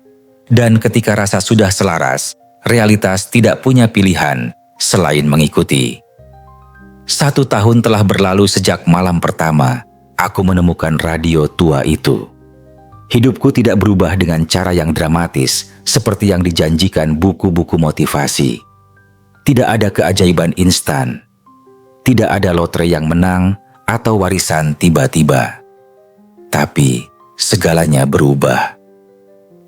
Dan ketika rasa sudah selaras, realitas tidak punya pilihan selain mengikuti. 1 tahun telah berlalu sejak malam pertama aku menemukan radio tua itu. Hidupku tidak berubah dengan cara yang dramatis seperti yang dijanjikan buku-buku motivasi. Tidak ada keajaiban instan. Tidak ada lotre yang menang atau warisan tiba-tiba. Tapi segalanya berubah.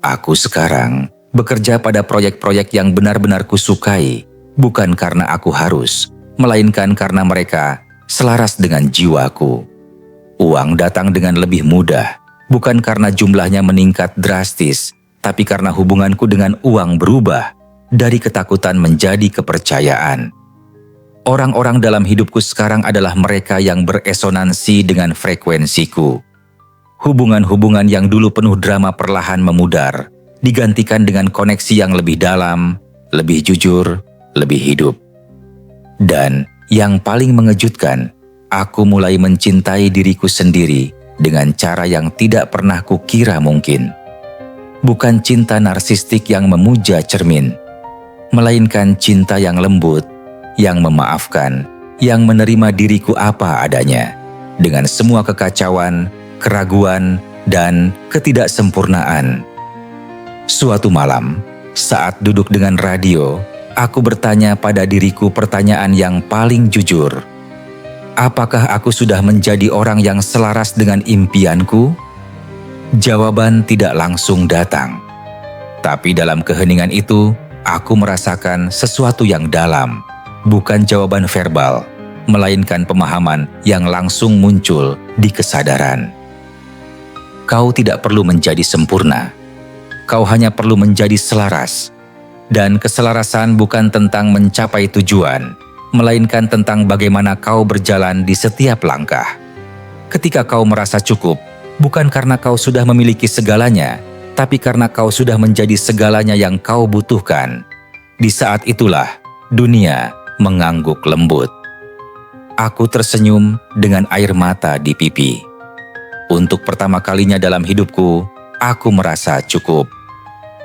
Aku sekarang bekerja pada proyek-proyek yang benar-benar kusukai, bukan karena aku harus, melainkan karena mereka selaras dengan jiwaku. Uang datang dengan lebih mudah, bukan karena jumlahnya meningkat drastis, tapi karena hubunganku dengan uang berubah dari ketakutan menjadi kepercayaan. Orang-orang dalam hidupku sekarang adalah mereka yang beresonansi dengan frekuensiku. Hubungan-hubungan yang dulu penuh drama perlahan memudar, digantikan dengan koneksi yang lebih dalam, lebih jujur, lebih hidup. Dan yang paling mengejutkan, aku mulai mencintai diriku sendiri dengan cara yang tidak pernah kukira mungkin. Bukan cinta narsistik yang memuja cermin, melainkan cinta yang lembut, yang memaafkan, yang menerima diriku apa adanya, dengan semua kekacauan, keraguan, dan ketidaksempurnaan. Suatu malam, saat duduk dengan radio, aku bertanya pada diriku pertanyaan yang paling jujur. Apakah aku sudah menjadi orang yang selaras dengan impianku? Jawaban tidak langsung datang. Tapi dalam keheningan itu, aku merasakan sesuatu yang dalam. Bukan jawaban verbal, melainkan pemahaman yang langsung muncul di kesadaran. Kau tidak perlu menjadi sempurna. Kau hanya perlu menjadi selaras. Dan keselarasan bukan tentang mencapai tujuan, melainkan tentang bagaimana kau berjalan di setiap langkah. Ketika kau merasa cukup, bukan karena kau sudah memiliki segalanya, tapi karena kau sudah menjadi segalanya yang kau butuhkan. Di saat itulah, dunia mengangguk lembut. Aku tersenyum dengan air mata di pipi. Untuk pertama kalinya dalam hidupku, aku merasa cukup.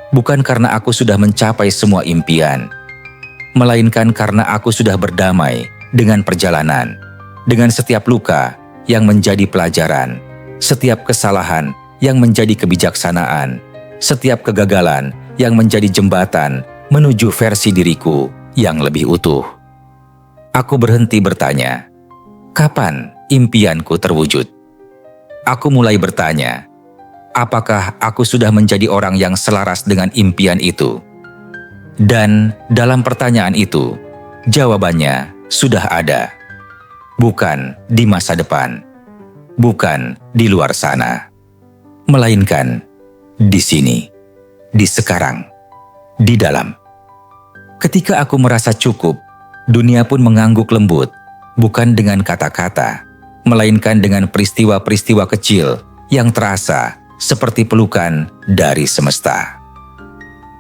Bukan karena aku sudah mencapai semua impian, melainkan karena aku sudah berdamai dengan perjalanan, dengan setiap luka yang menjadi pelajaran, setiap kesalahan yang menjadi kebijaksanaan, setiap kegagalan yang menjadi jembatan menuju versi diriku yang lebih utuh. Aku berhenti bertanya, kapan impianku terwujud? Aku mulai bertanya, apakah aku sudah menjadi orang yang selaras dengan impian itu? Dan dalam pertanyaan itu, jawabannya sudah ada. Bukan di masa depan, bukan di luar sana, melainkan di sini, di sekarang, di dalam. Ketika aku merasa cukup, dunia pun mengangguk lembut, bukan dengan kata-kata, melainkan dengan peristiwa-peristiwa kecil yang terasa seperti pelukan dari semesta.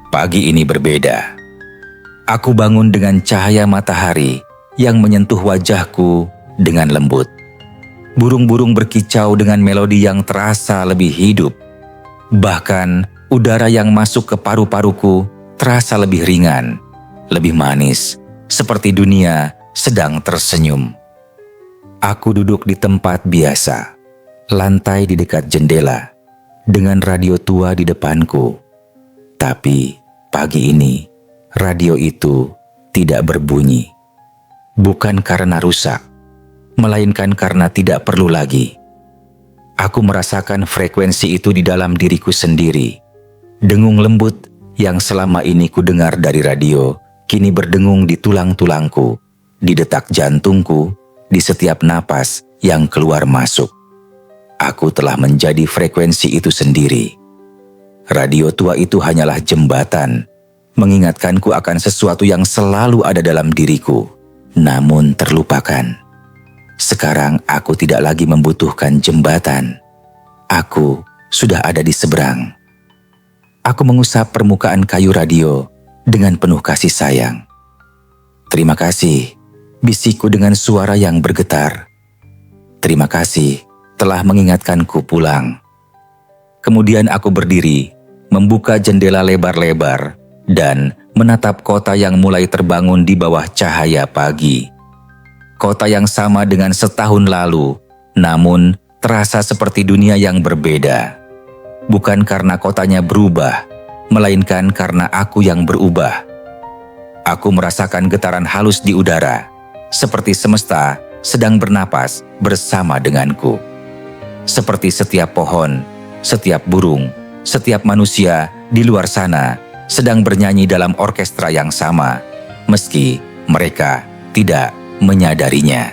Pagi ini berbeda. Aku bangun dengan cahaya matahari yang menyentuh wajahku dengan lembut. Burung-burung berkicau dengan melodi yang terasa lebih hidup. Bahkan udara yang masuk ke paru-paruku terasa lebih ringan, lebih manis, seperti dunia sedang tersenyum. Aku duduk di tempat biasa, lantai di dekat jendela, dengan radio tua di depanku. Tapi pagi ini, radio itu tidak berbunyi. Bukan karena rusak, melainkan karena tidak perlu lagi. Aku merasakan frekuensi itu di dalam diriku sendiri. Dengung lembut yang selama ini ku dengar dari radio, kini berdengung di tulang-tulangku, di detak jantungku, di setiap napas yang keluar masuk. Aku telah menjadi frekuensi itu sendiri. Radio tua itu hanyalah jembatan, mengingatkanku akan sesuatu yang selalu ada dalam diriku, namun terlupakan. Sekarang aku tidak lagi membutuhkan jembatan. Aku sudah ada di seberang. Aku mengusap permukaan kayu radio dengan penuh kasih sayang. Terima kasih, bisikku dengan suara yang bergetar. Terima kasih telah mengingatkanku pulang. Kemudian aku berdiri, membuka jendela lebar-lebar, dan menatap kota yang mulai terbangun di bawah cahaya pagi. Kota yang sama dengan setahun lalu, namun terasa seperti dunia yang berbeda. bukan karena kotanya berubah, melainkan karena aku yang berubah. Aku merasakan getaran halus di udara, seperti semesta sedang bernapas bersama denganku. Seperti setiap pohon, setiap burung, setiap manusia di luar sana sedang bernyanyi dalam orkestra yang sama, meski mereka tidak menyadarinya.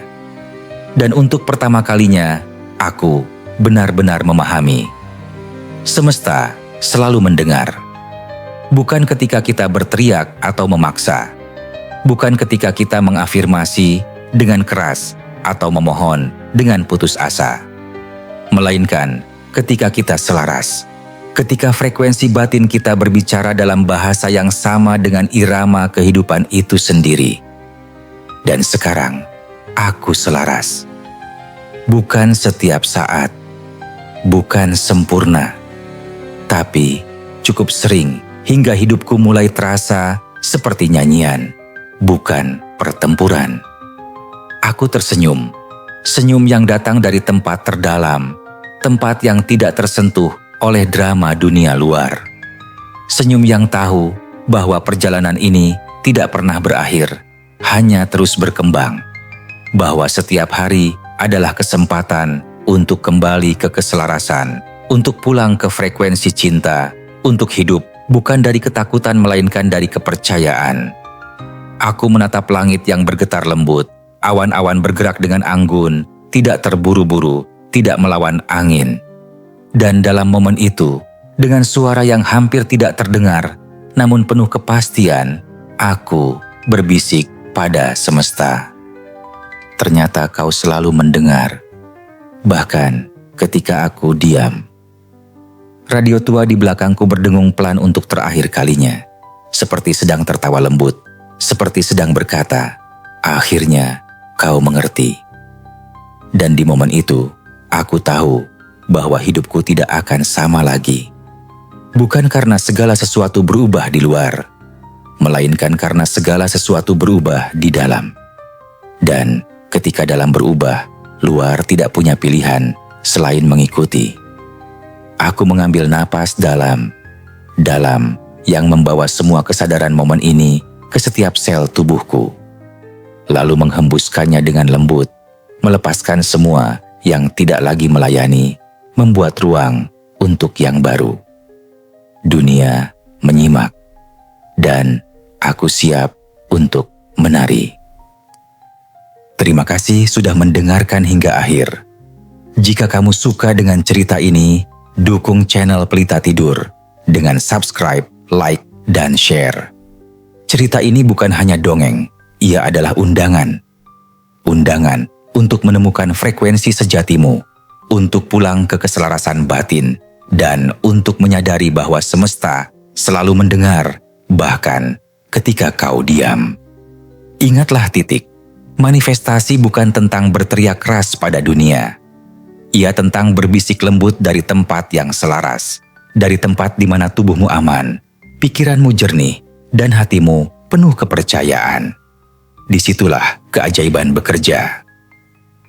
Dan untuk pertama kalinya, aku benar-benar memahami. Semesta selalu mendengar. Bukan ketika kita berteriak atau memaksa. Bukan ketika kita mengafirmasi dengan keras atau memohon dengan putus asa. Melainkan ketika kita selaras. Ketika frekuensi batin kita berbicara dalam bahasa yang sama dengan irama kehidupan itu sendiri. Dan sekarang, aku selaras. Bukan setiap saat, bukan sempurna, tapi cukup sering hingga hidupku mulai terasa seperti nyanyian, bukan pertempuran. Aku tersenyum, senyum yang datang dari tempat terdalam, tempat yang tidak tersentuh oleh drama dunia luar. Senyum yang tahu bahwa perjalanan ini tidak pernah berakhir, hanya terus berkembang. Bahwa setiap hari adalah kesempatan untuk kembali ke keselarasan, untuk pulang ke frekuensi cinta, untuk hidup bukan dari ketakutan melainkan dari kepercayaan. Aku menatap langit yang bergetar lembut, awan-awan bergerak dengan anggun, tidak terburu-buru, tidak melawan angin. Dan dalam momen itu, dengan suara yang hampir tidak terdengar, namun penuh kepastian, aku berbisik pada semesta. Ternyata kau selalu mendengar, bahkan ketika aku diam. Radio tua di belakangku berdengung pelan untuk terakhir kalinya, seperti sedang tertawa lembut, seperti sedang berkata, akhirnya kau mengerti. Dan di momen itu, aku tahu bahwa hidupku tidak akan sama lagi. Bukan karena segala sesuatu berubah di luar, melainkan karena segala sesuatu berubah di dalam. Dan ketika dalam berubah, luar tidak punya pilihan selain mengikuti. Aku mengambil napas dalam yang membawa semua kesadaran momen ini ke setiap sel tubuhku. Lalu menghembuskannya dengan lembut, melepaskan semua yang tidak lagi melayani, membuat ruang untuk yang baru. Dunia menyimak, dan aku siap untuk menari. Terima kasih sudah mendengarkan hingga akhir. Jika kamu suka dengan cerita ini, dukung channel Pelita Tidur dengan subscribe, like, dan share. Cerita ini bukan hanya dongeng, ia adalah undangan. Undangan untuk menemukan frekuensi sejatimu, untuk pulang ke keselarasan batin, dan untuk menyadari bahwa semesta selalu mendengar, bahkan ketika kau diam. Ingatlah titik. Manifestasi bukan tentang berteriak keras pada dunia. Ia tentang berbisik lembut dari tempat yang selaras, dari tempat di mana tubuhmu aman, pikiranmu jernih, dan hatimu penuh kepercayaan. Disitulah keajaiban bekerja.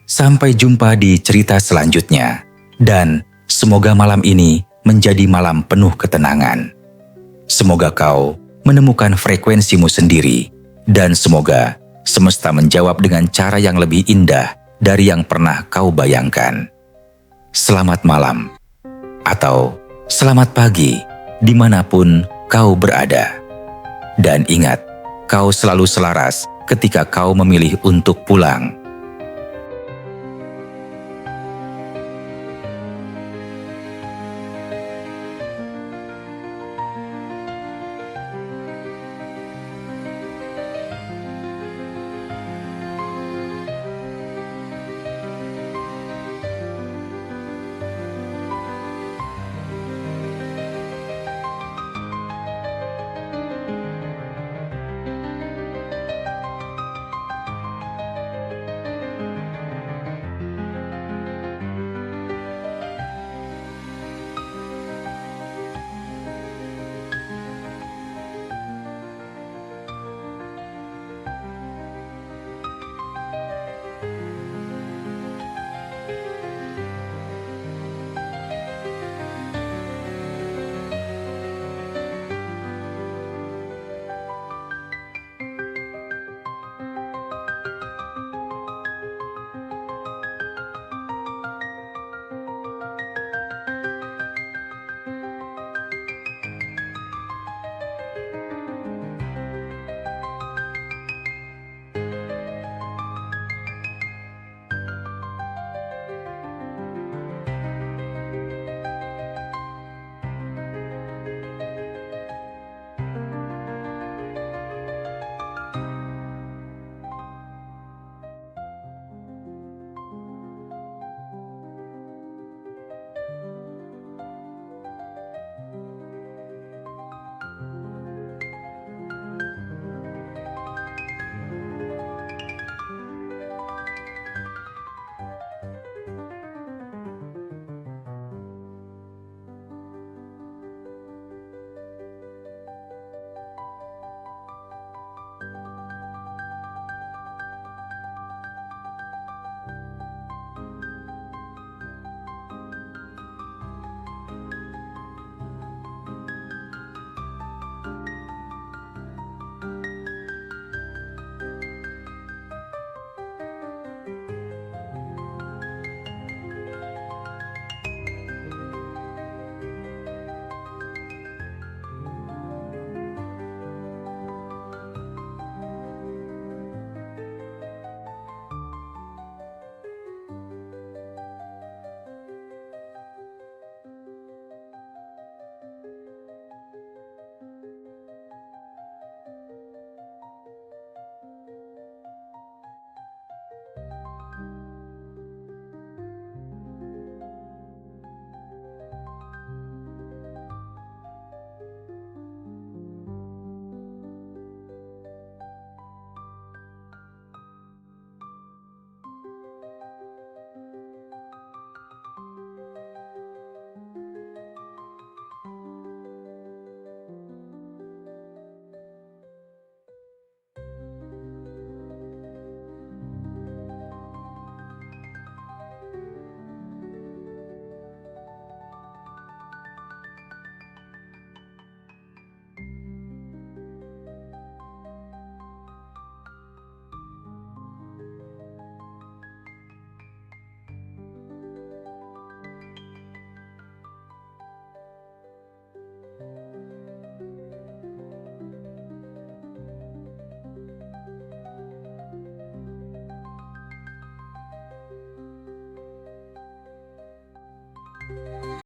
Sampai jumpa di cerita selanjutnya, dan semoga malam ini menjadi malam penuh ketenangan. Semoga kau menemukan frekuensimu sendiri, dan semoga semesta menjawab dengan cara yang lebih indah dari yang pernah kau bayangkan. Selamat malam, atau selamat pagi, dimanapun kau berada. Dan ingat, kau selalu selaras ketika kau memilih untuk pulang.